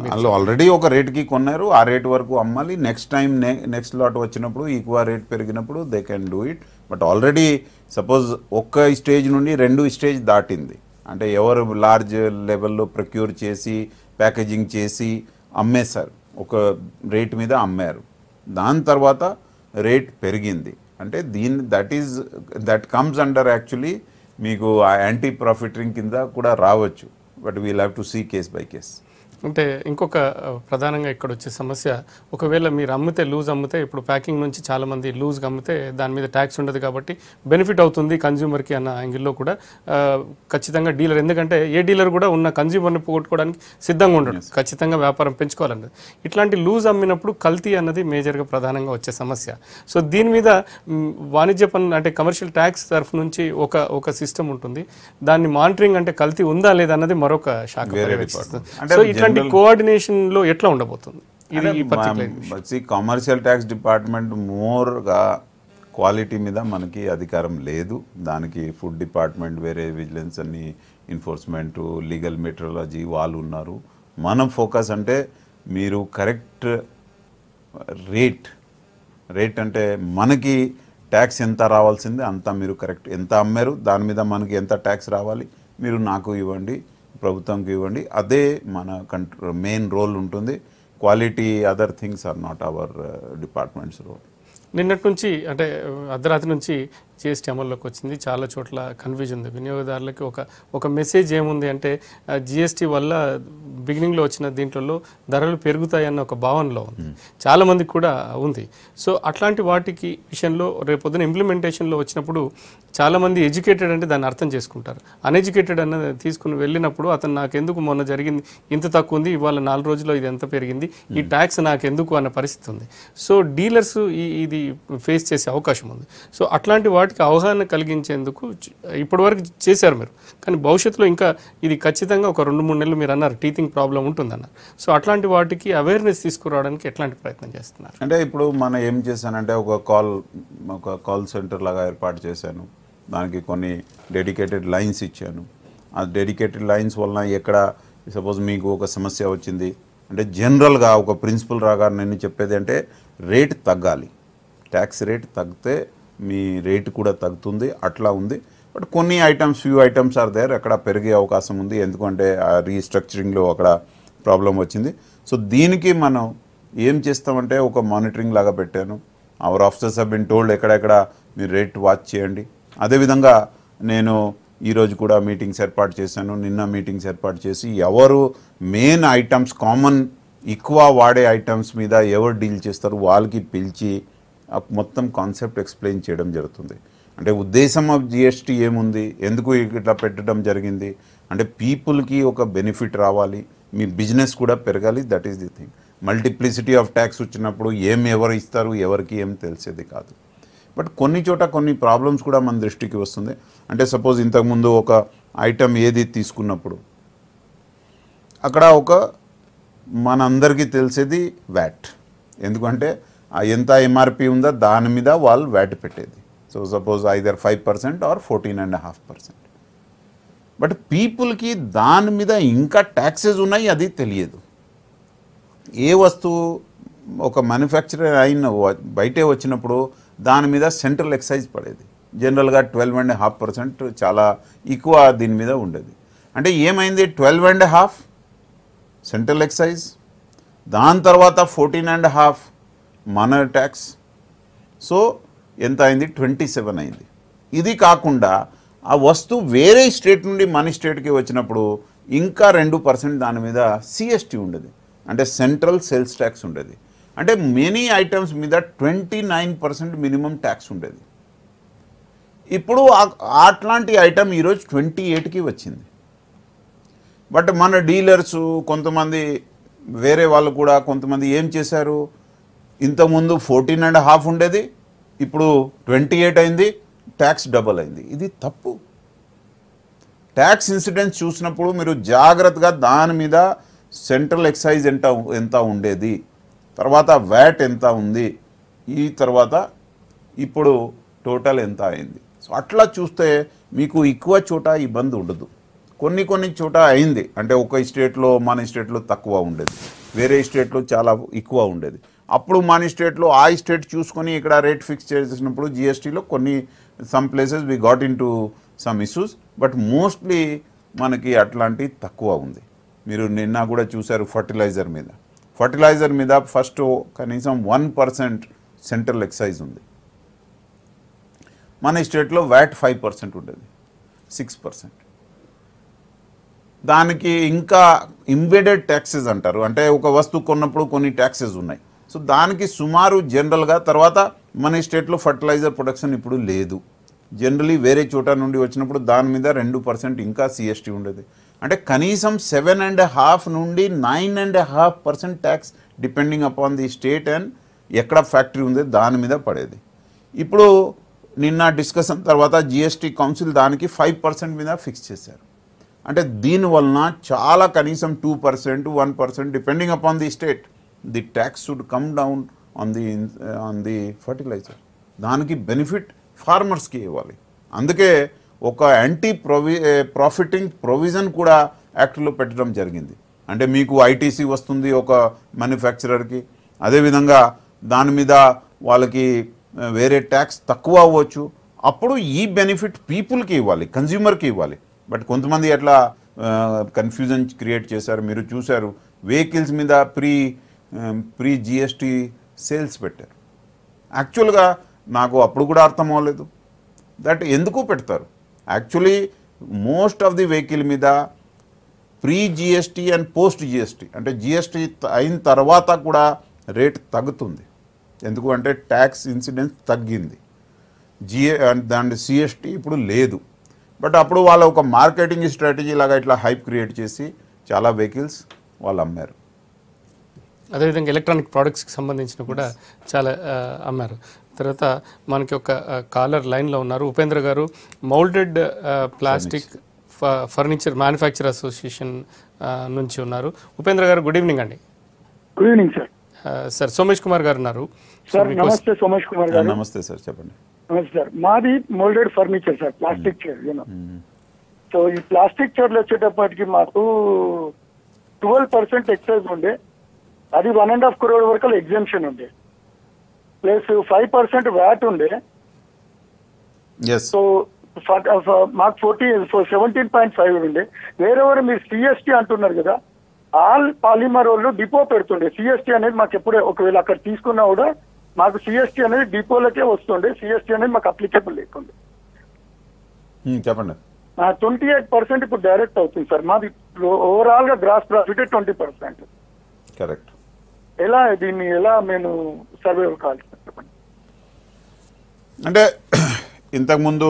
వాళ్ళు ఆల్రెడీ ఒక రేట్కి కొన్నారు, ఆ రేట్ వరకు అమ్మాలి. నెక్స్ట్ టైం నెక్స్ట్ లాట్ వచ్చినప్పుడు ఈక్వా రేట్ పెరిగినప్పుడు they can do it. But already suppose ఒక్క స్టేజ్ నుండి 2 స్టేజ్ దాటింది అంటే ఎవరు లార్జ్ లెవెల్లో ప్రొక్యూర్ చేసి ప్యాకేజింగ్ చేసి అమ్మేశారు, ఒక రేట్ మీద అమ్మారు, దాని తర్వాత రేట్ పెరిగింది అంటే దట్ కమ్స్ అండర్ యాక్చువల్లీ మీకు ఆ యాంటీ ప్రాఫిటరింగ్ కింద కూడా రావచ్చు. But we'll have to see case by case. అంటే ఇంకొక ప్రధానంగా ఇక్కడ వచ్చే సమస్య, ఒకవేళ మీరు అమ్మితే లూజ్ అమ్మితే, ఇప్పుడు ప్యాకింగ్ నుంచి చాలామంది లూజ్గా అమ్మితే దాని మీద ట్యాక్స్ ఉండదు కాబట్టి బెనిఫిట్ అవుతుంది కన్జ్యూమర్కి అన్న యాంగిల్లో కూడా ఖచ్చితంగా డీలర్, ఎందుకంటే ఏ డీలర్ కూడా ఉన్న కన్జ్యూమర్ని పోగొట్టుకోవడానికి సిద్ధంగా ఉండడు, ఖచ్చితంగా వ్యాపారం పెంచుకోవాలన్నది. ఇట్లాంటి లూజ్ అమ్మినప్పుడు కల్తీ అన్నది మేజర్గా ప్రధానంగా వచ్చే సమస్య. సో దీని మీద వాణిజ్య పన్ను అంటే కమర్షియల్ ట్యాక్స్ తరఫు నుంచి ఒక సిస్టమ్ ఉంటుంది, దాన్ని మానిటరింగ్ అంటే కల్తీ ఉందా లేదా అన్నది మరొక శాఖ పర్యవేక్షిస్తుంది. సో ఇట్లాంటి కోఆర్డినేషన్ లో ఎట్లా ఉండబోతుంది? కమర్షియల్ ట్యాక్స్ డిపార్ట్మెంట్ మోర్గా క్వాలిటీ మీద మనకి అధికారం లేదు. దానికి ఫుడ్ డిపార్ట్మెంట్ వేరే, విజిలెన్స్ అని, ఎన్ఫోర్స్మెంట్, లీగల్ మెట్రాలజీ వాళ్ళు ఉన్నారు. మనం ఫోకస్ అంటే మీరు కరెక్ట్ రేట్ అంటే మనకి ట్యాక్స్ ఎంత రావాల్సిందే అంత మీరు కరెక్ట్ ఎంత అమ్మారు దాని మీద మనకి ఎంత ట్యాక్స్ రావాలి మీరు నాకు ఇవ్వండి, ప్రభుత్వంకి ఇవ్వండి, అదే మన మెయిన్ రోల్ ఉంటుంది. Quality other things are not our departments role. నిన్నటి నుంచి అంటే అర్ధరాత్రి నుంచి GST అమల్లోకి వచ్చింది, చాలా చోట్ల కన్ఫ్యూజన్ ఉంది. వినియోగదారులకి ఒక మెసేజ్ ఏముంది అంటే GST వల్ల బిగినింగ్లో వచ్చిన దీంట్లో ధరలు పెరుగుతాయన్న ఒక భావనలో ఉంది, చాలామందికి కూడా ఉంది. సో అట్లాంటి వాటికి విషయంలో రేపొద్దున ఇంప్లిమెంటేషన్లో వచ్చినప్పుడు చాలామంది ఎడ్యుకేటెడ్ అంటే దాన్ని అర్థం చేసుకుంటారు, అన్ఎడ్యుకేటెడ్ అన్నది తీసుకుని వెళ్ళినప్పుడు అతను నాకెందుకు మొన్న జరిగింది ఇంత తక్కువ ఉంది, ఇవాళ 4 రోజుల్లో ఇది ఎంత పెరిగింది, ఈ ట్యాక్స్ నాకెందుకు అన్న పరిస్థితి ఉంది. సో డీలర్స్ ఇది ఫేస్ చేసే అవకాశం ఉంది. సో అట్లాంటి వాటికి అవగాహన కలిగించేందుకు ఇప్పటివరకు చేశారు మీరు, కానీ భవిష్యత్తులో ఇంకా ఇది ఖచ్చితంగా ఒక 2-3 నెలలు మీరు అన్నారు టీథింగ్ ప్రాబ్లం ఉంటుందన్నారు. సో అట్లాంటి వాటికి అవేర్నెస్ తీసుకురావడానికి ఎట్లాంటి ప్రయత్నం చేస్తున్నారు? అంటే ఇప్పుడు మనం ఏం చేశానంటే ఒక కాల్ సెంటర్ లాగా ఏర్పాటు చేశాను, దానికి కొన్ని డెడికేటెడ్ లైన్స్ ఇచ్చాను. ఆ డెడికేటెడ్ లైన్స్ వలన ఎక్కడ సపోజ్ మీకు ఒక సమస్య వచ్చింది అంటే జనరల్గా ఒక ప్రిన్సిపల్ రాగా నేను చెప్పేది అంటే రేట్ తగ్గాలి, ట్యాక్స్ రేట్ తగ్గితే మీ రేటు కూడా తగ్గుతుంది, అట్లా ఉంది. బట్ కొన్ని ఫ్యూ ఐటమ్స్ ఆర్ దేర్ అక్కడ పెరిగే అవకాశం ఉంది, ఎందుకంటే ఆ రీస్ట్రక్చరింగ్లో అక్కడ ప్రాబ్లం వచ్చింది. సో దీనికి మనం ఏం చేస్తామంటే ఒక మానిటరింగ్ లాగా పెట్టాను. Our officers have been told ఎక్కడెక్కడ మీరు రేట్ వాచ్ చేయండి. అదేవిధంగా నేను ఈరోజు కూడా మీటింగ్స్ ఏర్పాటు చేశాను, నిన్న మీటింగ్స్ ఏర్పాటు చేసి ఎవరు మెయిన్ ఐటమ్స్ కామన్ ఎక్కువ వాడే ఐటమ్స్ మీద ఎవరు డీల్ చేస్తారు వాళ్ళకి పిలిచి మొత్తం కాన్సెప్ట్ ఎక్స్ప్లెయిన్ చేయడం జరుగుతుంది. అంటే ఉద్దేశం ఆఫ్ GST ఏముంది, ఎందుకు ఇట్లా పెట్టడం జరిగింది అంటే పీపుల్కి ఒక బెనిఫిట్ రావాలి, మీ బిజినెస్ కూడా పెరగాలి, that is the thing. Multiplicity of tax వచ్చినప్పుడు ఎవరు ఇస్తారు, ఎవరికి ఏం తెలిసేది కాదు. బట్ కొన్ని చోట కొన్ని ప్రాబ్లమ్స్ కూడా మన దృష్టికి వస్తుంది. అంటే సపోజ్ ఇంతకుముందు ఒక ఐటమ్ ఏది తీసుకున్నప్పుడు అక్కడ మనందరికీ తెలిసేది వ్యాట్, ఎందుకంటే ఎంత ఎంఆర్పి ఉందో దాని మీద వాళ్ళు వ్యాట్ పెట్టేది. So suppose either 5% or 14.5%. But పీపుల్కి దాని మీద ఇంకా ట్యాక్సెస్ ఉన్నాయి, అది తెలియదు. ఏ వస్తువు ఒక మ్యానుఫ్యాక్చరర్ బయటే వచ్చినప్పుడు దాని మీద సెంట్రల్ ఎక్సైజ్ పడేది. జనరల్గా 12.5% చాలా ఎక్కువ దీని మీద ఉండేది. అంటే ఏమైంది, 12.5 సెంట్రల్ ఎక్సైజ్, దాని తర్వాత 14.5 మన ట్యాక్స్. సో ఎంత అయింది, 27 అయింది. ఇది కాకుండా ఆ వస్తువు వేరే స్టేట్ నుండి మన స్టేట్కి వచ్చినప్పుడు ఇంకా 2% దాని మీద సిఎస్టీ ఉండేది, అంటే సెంట్రల్ సేల్స్ ట్యాక్స్ ఉండేది. అంటే మెనీ ఐటమ్స్ మీద 29% మినిమం ట్యాక్స్ ఉండేది. ఇప్పుడు అట్లాంటి ఐటమ్ ఈరోజు 28కి వచ్చింది. బట్ మన డీలర్సు కొంతమంది వేరే వాళ్ళు కూడా కొంతమంది ఏం చేశారు, ఇంతకుముందు 14.5 ఉండేది, ఇప్పుడు 28 అయింది, ట్యాక్స్ డబల్ అయింది. ఇది తప్పు. ట్యాక్స్ ఇన్సిడెన్స్ చూసినప్పుడు మీరు జాగ్రత్తగా దాని మీద సెంట్రల్ ఎక్సైజ్ ఎంత ఉండేది, తర్వాత వ్యాట్ ఎంత ఉంది, ఈ తర్వాత ఇప్పుడు టోటల్ ఎంత అయింది. సో అట్లా చూస్తే మీకు ఎక్కువ చోట ఇబ్బంది ఉండదు. కొన్ని చోట అయింది, అంటే ఒక స్టేట్లో మన స్టేట్లో తక్కువ ఉండేది, వేరే స్టేట్లో చాలా ఎక్కువ ఉండేది. అప్పుడు మన స్టేట్లో ఆ స్టేట్ చూసుకొని ఇక్కడ రేట్ ఫిక్స్ చేసినప్పుడు జిఎస్టీలో some places we got in to some issues. But mostly మనకి అట్లాంటి తక్కువ ఉంది. మీరు నిన్న కూడా చూశారు ఫర్టిలైజర్ మీద ఫస్ట్ కనీసం 1% సెంట్రల్ ఎక్సైజ్ ఉంది. మన స్టేట్లో వ్యాట్ 5% ఉండేది, 6%. దానికి ఇంకా ఇంబెడెడ్ ట్యాక్సెస్ అంటారు, అంటే ఒక వస్తువు కొన్నప్పుడు కొన్ని ట్యాక్సెస్ ఉన్నాయి. సో దానికి సుమారు జనరల్గా తర్వాత మన స్టేట్లో ఫర్టిలైజర్ ప్రొడక్షన్ ఇప్పుడు లేదు. జనరలీ వేరే చోట నుండి వచ్చినప్పుడు దాని మీద 2% ఇంకా సిఎస్టీ ఉండేది. అంటే కనీసం 7.5 నుండి 9.5% tax depending upon the state and ఎక్కడ ఫ్యాక్టరీ ఉంది దాని మీద పడేది. ఇప్పుడు నిన్న డిస్కషన్ తర్వాత జిఎస్టీ కౌన్సిల్ దానికి 5% మీద ఫిక్స్ చేశారు. అంటే దీనివలన చాలా కనీసం 2%, 1% depending upon the state the tax should come down on the fertiliser. దానికి బెనిఫిట్ ఫార్మర్స్కి ఇవ్వాలి. అందుకే ఒక యాంటీ ప్రాఫిటింగ్ ప్రొవిజన్ కూడా యాక్ట్లో పెట్టడం జరిగింది. అంటే మీకు ఐటీసీ వస్తుంది ఒక మ్యానుఫ్యాక్చరర్కి, అదేవిధంగా దాని మీద వాళ్ళకి వేరే ట్యాక్స్ తక్కువ అవ్వచ్చు. అప్పుడు ఈ బెనిఫిట్ పీపుల్కి ఇవ్వాలి, కన్జ్యూమర్కి ఇవ్వాలి. బట్ కొంతమంది అట్లా కన్ఫ్యూజన్ క్రియేట్ చేశారు. మీరు చూశారు వెహికల్స్ మీద ప్రీ జిఎస్టీ సేల్స్ పెట్టారు. యాక్చువల్గా నాకు అప్పుడు కూడా అర్థం అవ్వలేదు దట్ ఎందుకు పెడతారు. Actually most of the vehicle మీద pre GST and post GST, అంటే జిఎస్టీ అయిన తర్వాత కూడా రేట్ తగ్గుతుంది. ఎందుకు అంటే ట్యాక్స్ ఇన్సిడెన్స్ తగ్గింది, దాని సిఎస్టీ ఇప్పుడు లేదు. బట్ అప్పుడు వాళ్ళ ఒక మార్కెటింగ్ స్ట్రాటజీ లాగా ఇట్లా హైప్ క్రియేట్ చేసి చాలా వెహికల్స్ వాళ్ళు అమ్మారు. అదేవిధంగా ఎలక్ట్రానిక్ ప్రోడక్ట్స్కి సంబంధించిన కూడా చాలా అమ్మారు. తర్వాత మనకి ఒక కాలర్ లైన్లో ఉన్నారు, ఉపేంద్ర గారు, moulded plastic furniture manufacture association నుంచి ఉన్నారు. ఉపేంద్ర గారు గుడ్ ఈవినింగ్ అండి. Good evening sir. Sir Somesh Kumar గారు ఉన్నారు. సార్ నమస్తే సోమేష్ కుమార్ గారు. నమస్తే సార్, చెప్పండి. నమస్తే సార్. మాది moulded furniture sir, plastic chair. So ఈ ప్లాస్టిక్ చైర్లు వచ్చేటప్పటికి మాకు 12% ఎక్సైజ్ ఉండే, అది 1.5 crore వరకు ఎగ్జామ్షన్ ఉండే, ప్లస్ 5% వ్యాట్ ఉండే. సో మాకు 17.5 ఉండే. వేరెవరు మీరు సిఎస్టీ అంటున్నారు కదా, ఆల్ పాలిమర్ వాళ్ళు డిపో పెడుతుండే. సిఎస్టీ అనేది మాకు ఎప్పుడే ఒకవేళ అక్కడ తీసుకున్నా కూడా మాకు సిఎస్టీ అనేది డిపోలకే వస్తుండే, సిఎస్టీ అనేది మాకు అప్లికేబుల్ లేకుండే. చెప్పండి. 28% ఇప్పుడు డైరెక్ట్ అవుతుంది సార్. మాది ఓవరాల్ గా గ్రాస్ ప్రాఫిట్ 20%. కరెక్ట్. ఎలా దీన్ని ఎలా నేను సర్వే కావాలి చెప్పండి. అంటే ఇంతకుముందు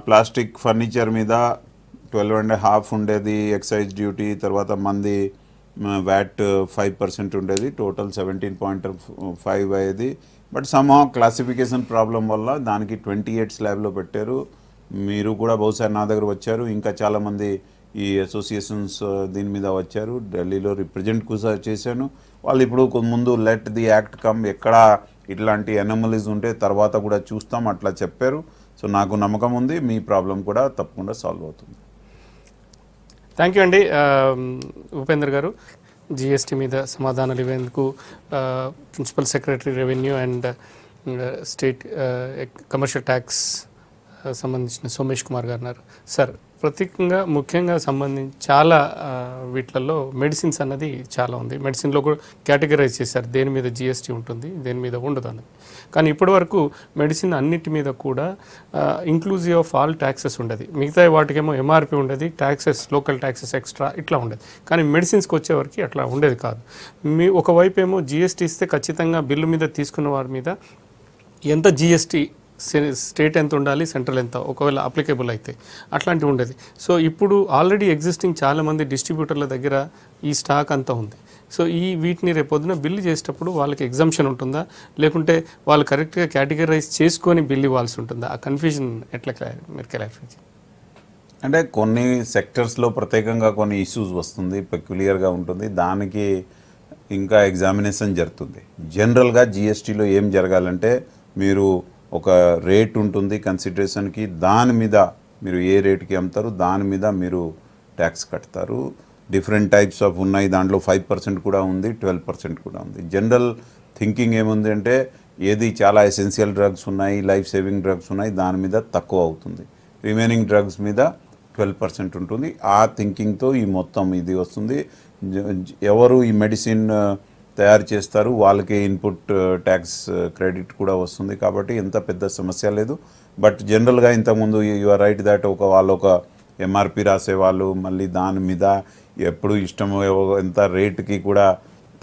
ప్లాస్టిక్ ఫర్నిచర్ మీద 12.5 ఉండేది ఎక్సైజ్ డ్యూటీ, తర్వాత మంది వ్యాట్ 5% ఉండేది, టోటల్ 17.5 అయ్యేది. బట్ సమ్హౌ క్లాసిఫికేషన్ ప్రాబ్లం వల్ల దానికి 28 స్లాబ్లో పెట్టారు. మీరు కూడా బహుశా నా దగ్గర వచ్చారు, ఇంకా చాలామంది ఈ అసోసియేషన్స్ దీని మీద వచ్చారు. ఢిల్లీలో రిప్రజెంట్ కూడా చేశాను. వాళ్ళు ఇప్పుడు ముందు లెట్ ది యాక్ట్ కమ్, ఎక్కడ ఇట్లాంటి ఎనమలీస్ ఉంటే తర్వాత కూడా చూస్తాం అట్లా చెప్పారు. సో నాకు నమ్మకం ఉంది మీ ప్రాబ్లం కూడా తప్పకుండా సాల్వ్ అవుతుంది. థ్యాంక్ యూ అండి ఉపేందర్ గారు. జిఎస్టీ మీద సమాధానాలు ఇవ్వేందుకు principal secretary revenue and state commercial tax సంబంధించిన సోమేష్ కుమార్ గారు ఉన్నారు. సార్, ప్రత్యేకంగా ముఖ్యంగా సంబంధించి చాలా వీటిలలో మెడిసిన్స్ అన్నది చాలా ఉంది. మెడిసిన్లో కూడా కేటగరైజ్ చేశారు, దేని మీద జిఎస్టీ ఉంటుంది, దేని మీద ఉండదు అన్నది. కానీ ఇప్పటి వరకు మెడిసిన్ అన్నిటి మీద కూడా ఇంక్లూజివ్ ఆఫ్ ఆల్ ట్యాక్సెస్ ఉండదు. మిగతా వాటికేమో ఎంఆర్పి ఉండేది, ట్యాక్సెస్ లోకల్ ట్యాక్సెస్ ఎక్స్ట్రా ఇట్లా ఉండేది. కానీ మెడిసిన్స్కి వచ్చేవరకు అట్లా ఉండేది కాదు. ఒకవైపు ఏమో జిఎస్టీ ఇస్తే ఖచ్చితంగా బిల్లు మీద తీసుకున్న వారి మీద ఎంత జిఎస్టీ, స్టేట్ ఎంత ఉండాలి, సెంట్రల్ ఎంత, ఒకవేళ అప్లికేబుల్ అయితే అట్లాంటివి ఉండేది. సో ఇప్పుడు ఆల్రెడీ ఎగ్జిస్టింగ్ చాలామంది డిస్ట్రిబ్యూటర్ల దగ్గర ఈ స్టాక్ అంతా ఉంది. సో వీటిని రేపొద్దున బిల్లు చేసేటప్పుడు వాళ్ళకి ఎగ్జంప్షన్ ఉంటుందా, లేకుంటే వాళ్ళు కరెక్ట్గా కేటగరైజ్ చేసుకొని బిల్లు ఇవ్వాల్సి ఉంటుందా? ఆ కన్ఫ్యూజన్ ఎట్లా మీరు క్లారిఫై చేయండి. అంటే కొన్ని సెక్టర్స్లో ప్రత్యేకంగా కొన్ని ఇష్యూస్ వస్తుంది, పెక్యులియర్గా ఉంటుంది, దానికి ఇంకా ఎగ్జామినేషన్ జరుగుతుంది. జనరల్గా జిఎస్టీలో ఏం జరగాలంటే మీరు ఒక రేట్ ఉంటుంది కన్సిడరేషన్కి, దాని మీద మీరు ఏ రేట్కి అమ్ముతారు దాని మీద మీరు ట్యాక్స్ కడతారు. డిఫరెంట్ టైప్స్ ఆఫ్ ఉన్నాయి, దాంట్లో 5% కూడా ఉంది, 12% కూడా ఉంది. జనరల్ థింకింగ్ ఏముంది అంటే ఏది చాలా ఎసెన్షియల్ డ్రగ్స్ ఉన్నాయి, లైఫ్ సేవింగ్ డ్రగ్స్ ఉన్నాయి, దాని మీద తక్కువ అవుతుంది, రిమైనింగ్ డ్రగ్స్ మీద 12% ఉంటుంది. ఆ థింకింగ్తో ఈ మొత్తం ఇది వస్తుంది. ఎవరు ఈ మెడిసిన్ తయారు చేస్తారు వాళ్ళకి ఇన్పుట్ ట్యాక్స్ క్రెడిట్ కూడా వస్తుంది, కాబట్టి ఎంత పెద్ద సమస్య లేదు. బట్ జనరల్గా ఇంతకుముందు యు ఆర్ రైట్ దాట్ వాళ్ళు ఒక ఎంఆర్పి రాసేవాళ్ళు, మళ్ళీ దాని మీద ఎప్పుడు ఇష్టమో ఎంత రేటుకి కూడా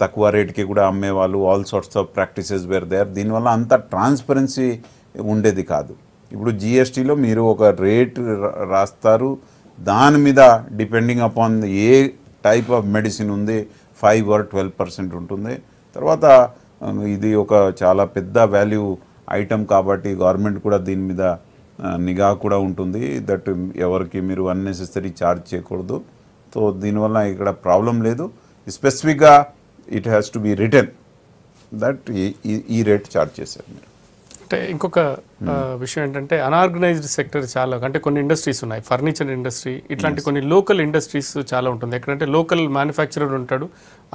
తక్కువ రేటుకి కూడా అమ్మేవాళ్ళు, all sorts of practices were there. దీనివల్ల అంత ట్రాన్స్పరెన్సీ ఉండేది కాదు. ఇప్పుడు జిఎస్టీలో మీరు ఒక రేట్ రాస్తారు, దాని మీద depending upon A type of medicine ఉంది 5 or 12% ఉంటుంది. తర్వాత ఇది ఒక చాలా పెద్ద వాల్యూ ఐటమ్ కాబట్టి గవర్నమెంట్ కూడా దీని మీద నిఘా కూడా ఉంటుంది, దట్ ఎవరికి మీరు అన్నెసెసరీ ఛార్జ్ చేయకూడదు. సో దీనివల్ల ఇక్కడ ప్రాబ్లం లేదు. స్పెసిఫిక్గా it has to be return that ఈ రేట్ ఛార్జ్ చేశారు మీరు. అంటే ఇంకొక విషయం ఏంటంటే అన్ఆర్గనైజ్డ్ సెక్టర్ చాలా, అంటే కొన్ని ఇండస్ట్రీస్ ఉన్నాయి, ఫర్నిచర్ ఇండస్ట్రీ ఇట్లాంటి కొన్ని లోకల్ ఇండస్ట్రీస్ చాలా ఉంటుంది. ఎక్కడంటే లోకల్ మ్యానుఫ్యాక్చరర్ ఉంటాడు,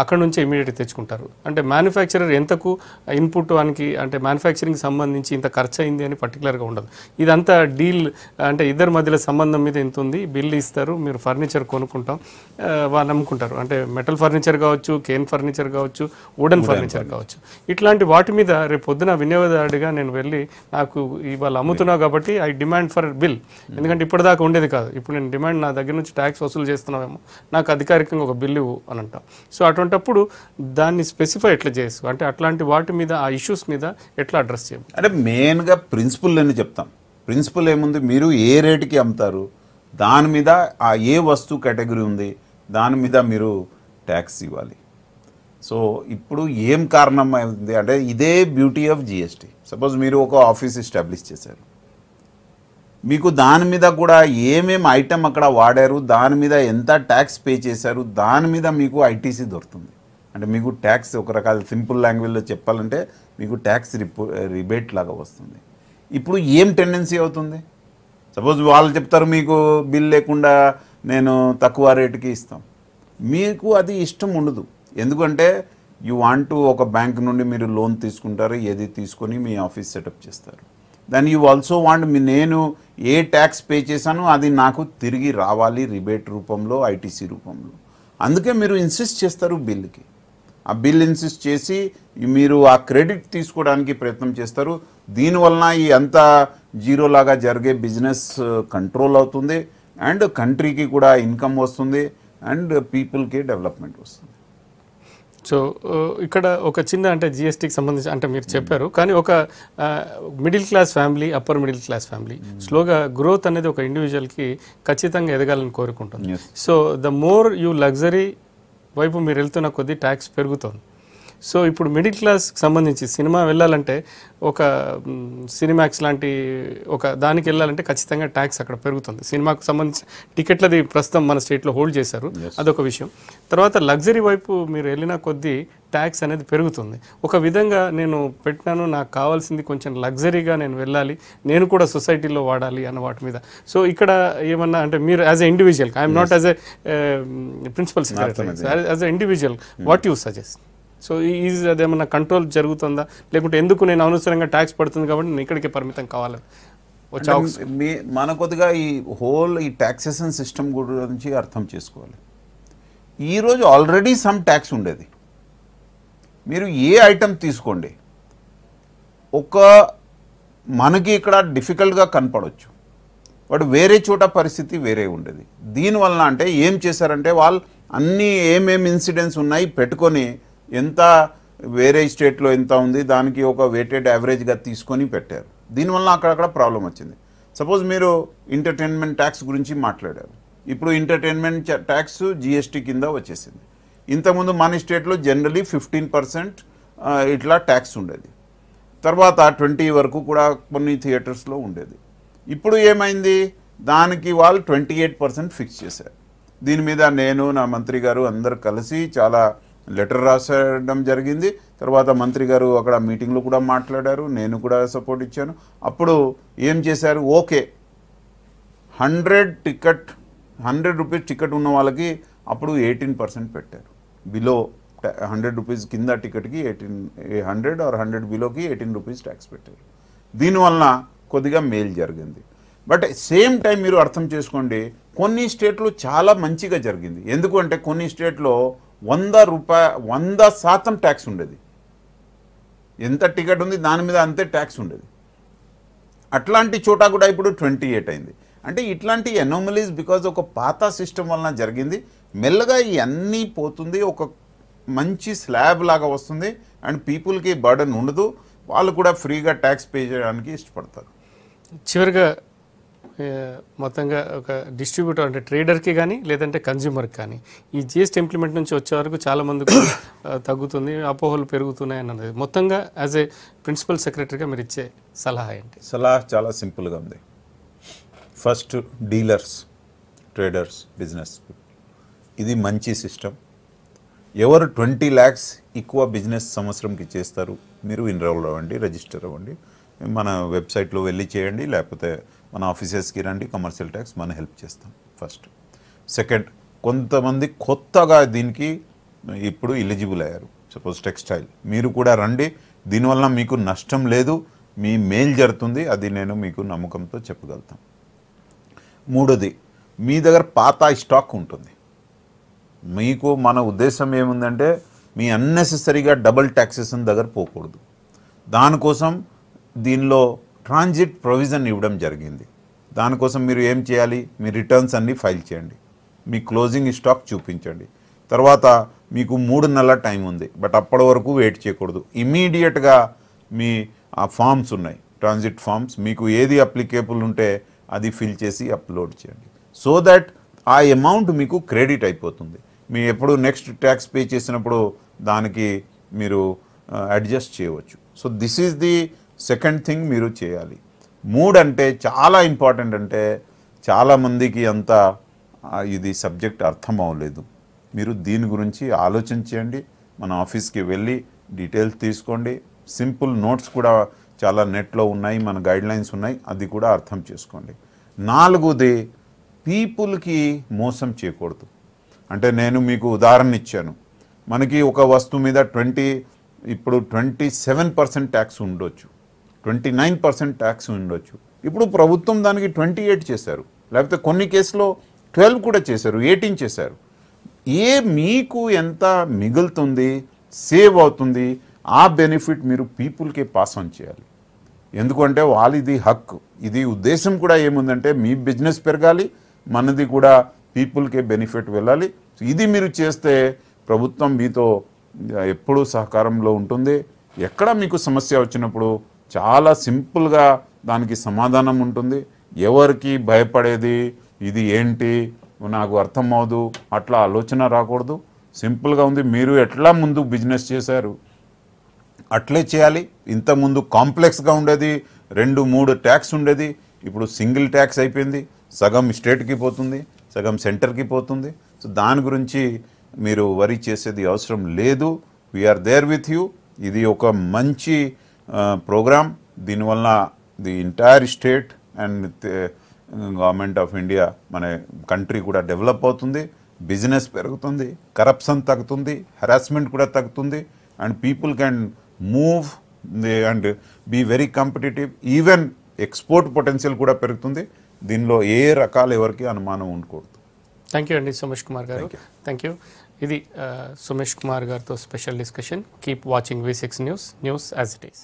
అక్కడ నుంచి ఇమీడియట్గా తెచ్చుకుంటారు. అంటే మ్యానుఫ్యాక్చరర్ ఎంతకు ఇన్పుట్ వానికి అంటే మ్యానుఫ్యాక్చరింగ్ సంబంధించి ఇంత ఖర్చు అయింది అని పర్టికులర్గా ఉండదు. ఇదంతా డీల్, అంటే ఇద్దరి మధ్యలో సంబంధం మీద ఎంత ఉంది, బిల్లు ఇస్తారు, మీరు ఫర్నిచర్ కొనుక్కుంటాం, వాళ్ళు అమ్ముకుంటారు. అంటే మెటల్ ఫర్నిచర్ కావచ్చు, కేన్ ఫర్నిచర్ కావచ్చు, వుడెన్ ఫర్నిచర్ కావచ్చు, ఇట్లాంటి వాటి మీద రేపు పొద్దున వినియోగదారుడిగా నేను వెళ్ళి నాకు ఇవాళ అమ్ముతున్నావు కాబట్టి ఐ డిమాండ్ ఫర్ బిల్, ఎందుకంటే ఇప్పటిదాకా ఉండేది కాదు. ఇప్పుడు నేను డిమాండ్, నా దగ్గర నుంచి ట్యాక్స్ వసూలు చేస్తున్నామేమో, నాకు అధికారికంగా ఒక బిల్లు అని అంటాం. సో అటువంటప్పుడు దాన్ని స్పెసిఫై ఎట్లా చేసు, అంటే అట్లాంటి వాటి మీద ఆ ఇష్యూస్ మీద ఎట్లా అడ్రస్ చేయాలి? అంటే మెయిన్గా ప్రిన్సిపల్ అని చెప్తాం. ప్రిన్సిపల్ ఏముంది, మీరు ఏ రేటుకి అమ్ముతారు దాని మీద ఆ ఏ వస్తువు కేటగిరీ ఉంది దాని మీద మీరు ట్యాక్స్ ఇవ్వాలి. సో ఇప్పుడు ఏం కారణం అయింది అంటే ఇదే బ్యూటీ ఆఫ్ జిఎస్టీ. సపోజ్ మీరు ఒక ఆఫీస్ ఎస్టాబ్లిష్ చేశారు, మీకు దాని మీద కూడా ఏమేమి ఐటమ్ అక్కడ వాడారు, దాని మీద ఎంత ట్యాక్స్ పే చేశారు, దాని మీద మీకు ఐటీసీ దొరుకుతుంది. అంటే మీకు ట్యాక్స్ ఒక రకాల సింపుల్ లాంగ్వేజ్లో చెప్పాలంటే మీకు ట్యాక్స్ రిబేట్ లాగా వస్తుంది. ఇప్పుడు ఏం టెండెన్సీ అవుతుంది, సపోజ్ వాళ్ళు చెప్తారు మీకు బిల్ లేకుండా నేను తక్కువ రేటుకి ఇస్తాం, మీకు అది ఇష్టం ఉండదు. ఎందుకంటే యూ వాంట్ ఒక బ్యాంక్ నుండి మీరు లోన్ తీసుకుంటారు, ఏది తీసుకొని మీ ఆఫీస్ సెటప్ చేస్తారు. దెన్ యూ ఆల్సో వాంట్ నేను ఏ ట్యాక్స్ పే చేశానో అది నాకు తిరిగి రావాలి రిబేట్ రూపంలో, ఐటీసీ రూపంలో. అందుకే మీరు ఇన్సిస్ట్ చేస్తారు బిల్కి. ఆ బిల్ ఇన్సిస్ట్ చేసి మీరు ఆ క్రెడిట్ తీసుకోవడానికి ప్రయత్నం చేస్తారు. దీనివలన ఈ అంతా జీరోలాగా జరిగే బిజినెస్ కంట్రోల్ అవుతుంది, అండ్ కంట్రీకి కూడా ఇన్కమ్ వస్తుంది, అండ్ పీపుల్కి డెవలప్మెంట్ వస్తుంది. సో ఇక్కడ ఒక చిన్న, అంటే జిఎస్టీకి సంబంధించి అంటే మీరు చెప్పారు, కానీ ఒక middle class family, upper middle class family స్లోగా గ్రోత్ అనేది ఒక ఇండివిజువల్కి ఖచ్చితంగా ఎదగాలని కోరుకుంటుంది. So the more you luxury వైపు మీరు వెళ్తున్న కొద్దీ ట్యాక్స్ పెరుగుతుంది. సో ఇప్పుడు మిడిల్ క్లాస్కి సంబంధించి సినిమా వెళ్ళాలంటే ఒక సినిమాక్స్ లాంటి ఒక దానికి వెళ్ళాలంటే ఖచ్చితంగా ట్యాక్స్ అక్కడ పెరుగుతుంది. సినిమాకు సంబంధించి టికెట్లది ప్రస్తుతం మన స్టేట్లో హోల్డ్ చేశారు, అదొక విషయం. తర్వాత లగ్జరీ వైపు మీరు వెళ్ళిన కొద్దీ ట్యాక్స్ అనేది పెరుగుతుంది. ఒక విధంగా నేను పెట్టినాను, నాకు కావాల్సింది కొంచెం లగ్జరీగా నేను వెళ్ళాలి, నేను కూడా సొసైటీలో వాడాలి అన్న వాటి మీద. సో ఇక్కడ ఏమన్నా అంటే మీరు as a individual, I'm not as a principal secretary, as a individual what you suggest? So easy అదేమన్నా కంట్రోల్ జరుగుతుందా, లేకుంటే ఎందుకు నేను అనవసరంగా ట్యాక్స్ పడుతుంది కాబట్టి నేను ఇక్కడికే పరిమితం కావాలి? మన కొద్దిగా ఈ ట్యాక్సేషన్ సిస్టమ్ గురించి అర్థం చేసుకోవాలి. ఈరోజు ఆల్రెడీ సమ్ ట్యాక్స్ ఉండేది. మీరు ఏ ఐటమ్ తీసుకోండి, మనకి ఇక్కడ డిఫికల్ట్గా కనపడవచ్చు, బట్ వేరే చోట పరిస్థితి వేరే ఉండేది. దీనివలన అంటే ఏం చేశారంటే వాళ్ళు అన్నీ ఏమేమి ఇన్సిడెంట్స్ ఉన్నాయి పెట్టుకొని ఎంత వేరే స్టేట్లో ఎంత ఉంది దానికి ఒక వెయిటెడ్ యావరేజ్గా తీసుకొని పెట్టారు. దీనివల్ల అక్కడక్కడ ప్రాబ్లం వచ్చింది. సపోజ్ మీరు ఎంటర్టైన్మెంట్ ట్యాక్స్ గురించి మాట్లాడారు, ఇప్పుడు ఎంటర్టైన్మెంట్ ట్యాక్స్ జిఎస్టీ కింద వచ్చేసింది. ఇంతకుముందు మన స్టేట్లో జనరలీ 15% ఇట్లా ట్యాక్స్ ఉండేది, తర్వాత 20 వరకు కూడా కొన్ని థియేటర్స్లో ఉండేది. ఇప్పుడు ఏమైంది, దానికి వాళ్ళు 28% ఫిక్స్ చేశారు. దీని మీద నేను నా మంత్రి గారు అందరు కలిసి చాలా లెటర్ రాసడం జరిగింది. తర్వాత మంత్రి గారు అక్కడ మీటింగ్లో కూడా మాట్లాడారు, నేను కూడా సపోర్ట్ ఇచ్చాను. అప్పుడు ఏం చేశారు, ఓకే 100 రూపీస్ టికెట్ ఉన్న వాళ్ళకి అప్పుడు 18% పెట్టారు. బిలో 100 రూపీస్ కింద టికెట్కి 100 ఆర్ 100 బిలోకి 18 రూపీస్ ట్యాక్స్ పెట్టారు. దీనివలన కొద్దిగా మేలు జరిగింది. బట్ సేమ్ టైం మీరు అర్థం చేసుకోండి, కొన్ని స్టేట్లో చాలా మంచిగా జరిగింది. ఎందుకంటే కొన్ని స్టేట్లో 100% ట్యాక్స్ ఉండేది. ఎంత టికెట్ ఉంది దాని మీద అంతే ట్యాక్స్ ఉండేది. అట్లాంటి చోట కూడా ఇప్పుడు 28 అయింది. అంటే ఇట్లాంటి ఎనోమలీస్ బికాజ్ ఒక పాత సిస్టమ్ వలన జరిగింది. మెల్లగా ఇవన్నీ పోతుంది, ఒక మంచి స్లాబ్ లాగా వస్తుంది అండ్ పీపుల్కి బర్డన్ ఉండదు, వాళ్ళు కూడా ఫ్రీగా ట్యాక్స్ పే చేయడానికి ఇష్టపడతారు. చివరిగా మొత్తంగా ఒక డిస్ట్రిబ్యూటర్ అంటే ట్రేడర్కి కానీ లేదంటే కన్జ్యూమర్కి కానీ ఈ జిఎస్టీ ఇంప్లిమెంట్ నుంచి వచ్చే వరకు చాలామందికి తగ్గుతుంది, అపోహలు పెరుగుతున్నాయి అన్నది మొత్తంగా యాజ్ ఏ ప్రిన్సిపల్ సెక్రటరీగా మీరు ఇచ్చే సలహా ఏంటి? సలహా చాలా సింపుల్గా ఉంది. ఫస్ట్ డీలర్స్, ట్రేడర్స్, బిజినెస్, ఇది మంచి సిస్టమ్. ఎవరు 20 lakhs ఎక్కువ బిజినెస్ సంవత్సరంకి చేస్తారు మీరు ఎన్రోల్ అవ్వండి, రిజిస్టర్ అవ్వండి, మన వెబ్సైట్లో వెళ్ళి చేయండి, లేకపోతే మన ఆఫీసెస్కి రండి, కమర్షియల్ ట్యాక్స్ మనం హెల్ప్ చేస్తాం. ఫస్ట్. సెకండ్, కొంతమంది కొత్తగా దీనికి ఇప్పుడు ఎలిజిబుల్ అయ్యారు, సపోజ్ టెక్స్టైల్, మీరు కూడా రండి, దీనివల్ల మీకు నష్టం లేదు, మీ మేలు జరుగుతుంది, అది నేను మీకు నమ్మకంతో చెప్పగలుగుతాను. మూడోది, మీ దగ్గర పాత స్టాక్ ఉంటుంది. మీకు మన ఉద్దేశం ఏముందంటే మీ అన్నెసెసరీగా డబుల్ ట్యాక్సేషన్ దగ్గర పోకూడదు. దానికోసం దీనిలో ట్రాన్సిట్ ప్రొవిజన్ ఇవ్వడం జరిగింది. దానికోసం మీరు ఏం చేయాలి, మీ రిటర్న్స్ అన్నీ ఫైల్ చేయండి, మీ క్లోజింగ్ స్టాక్ చూపించండి. తర్వాత మీకు 3 నెలల టైం ఉంది, బట్ అప్పటి వరకు వెయిట్ చేయకూడదు. ఇమీడియట్గా మీ ఆ ఫామ్స్ ఉన్నాయి, ట్రాన్సిట్ ఫామ్స్, మీకు ఏది అప్లికేబుల్ ఉంటే అది ఫిల్ చేసి అప్లోడ్ చేయండి. సో దట్ ఆ అమౌంట్ మీకు క్రెడిట్ అయిపోతుంది. మీ ఎప్పుడు నెక్స్ట్ ట్యాక్స్ పే చేసినప్పుడు దానికి మీరు అడ్జస్ట్ చేయవచ్చు. So this is the second thing మీరు చేయాలి. 3 అంటే చాలా ఇంపార్టెంట్. అంటే చాలామందికి అంత ఇది సబ్జెక్ట్ అర్థం అవ్వలేదు. మీరు దీని గురించి ఆలోచించండి, మన ఆఫీస్కి వెళ్ళి డీటెయిల్స్ తీసుకోండి. సింపుల్ నోట్స్ కూడా చాలా నెట్లో ఉన్నాయి, మన గైడ్లైన్స్ ఉన్నాయి, అది కూడా అర్థం చేసుకోండి. 4ది, పీపుల్కి మోసం చేయకూడదు. అంటే నేను మీకు ఉదాహరణ ఇచ్చాను, మనకి ఒక వస్తువు మీద ఇప్పుడు 27% ట్యాక్స్ ఉండొచ్చు, 29% ట్యాక్స్ ఉండొచ్చు. ఇప్పుడు ప్రభుత్వం దానికి 28 చేశారు, లేకపోతే కొన్ని కేసులో 12 కూడా చేశారు, 18 చేశారు. మీకు ఎంత మిగులుతుంది, సేవ్ అవుతుంది, ఆ బెనిఫిట్ మీరు పీపుల్కి పాస్ ఆన్ చేయాలి. ఎందుకంటే వాళ్ళది హక్కు. ఇది ఉద్దేశం కూడా ఏముందంటే మీ బిజినెస్ పెరగాలి, మనది కూడా పీపుల్కే బెనిఫిట్ వెళ్ళాలి. ఇది మీరు చేస్తే ప్రభుత్వం మీతో ఎప్పుడూ సహకారంలో ఉంటుంది. ఎక్కడ మీకు సమస్య వచ్చినప్పుడు చాలా సింపుల్గా దానికి సమాధానం ఉంటుంది. ఎవరికి భయపడేది ఇది ఏంటి నాకు అర్థం అవ్వదు అట్లా ఆలోచన రాకూడదు. సింపుల్గా ఉంది. మీరు ఎట్లా ముందు బిజినెస్ చేశారు అట్లే చేయాలి. ఇంతకుముందు కాంప్లెక్స్గా ఉండేది, 2-3 ట్యాక్స్ ఉండేది, ఇప్పుడు సింగిల్ ట్యాక్స్ అయిపోయింది. సగం స్టేట్కి పోతుంది, సగం సెంటర్కి పోతుంది. సో దాని గురించి మీరు వరీ చేసేది అవసరం లేదు. We are there with you. ఇది ఒక మంచి ప్రోగ్రామ్. దీనివల్ల the entire state and government of India, మన కంట్రీ కూడా డెవలప్ అవుతుంది, బిజినెస్ పెరుగుతుంది, కరప్షన్ తగ్గుతుంది, హెరాస్మెంట్ కూడా తగ్గుతుంది, and people can move and be very competitive. Even export potential కూడా పెరుగుతుంది. దీనిలో ఏ రకాలు ఎవరికి అనుమానం ఉండకూడదు. థ్యాంక్ యూ అండి సోమేష్ కుమార్ గారు. Thank you. ఇది సోమేష్ కుమార్ గారితో special discussion. Keep watching V6 news as it is.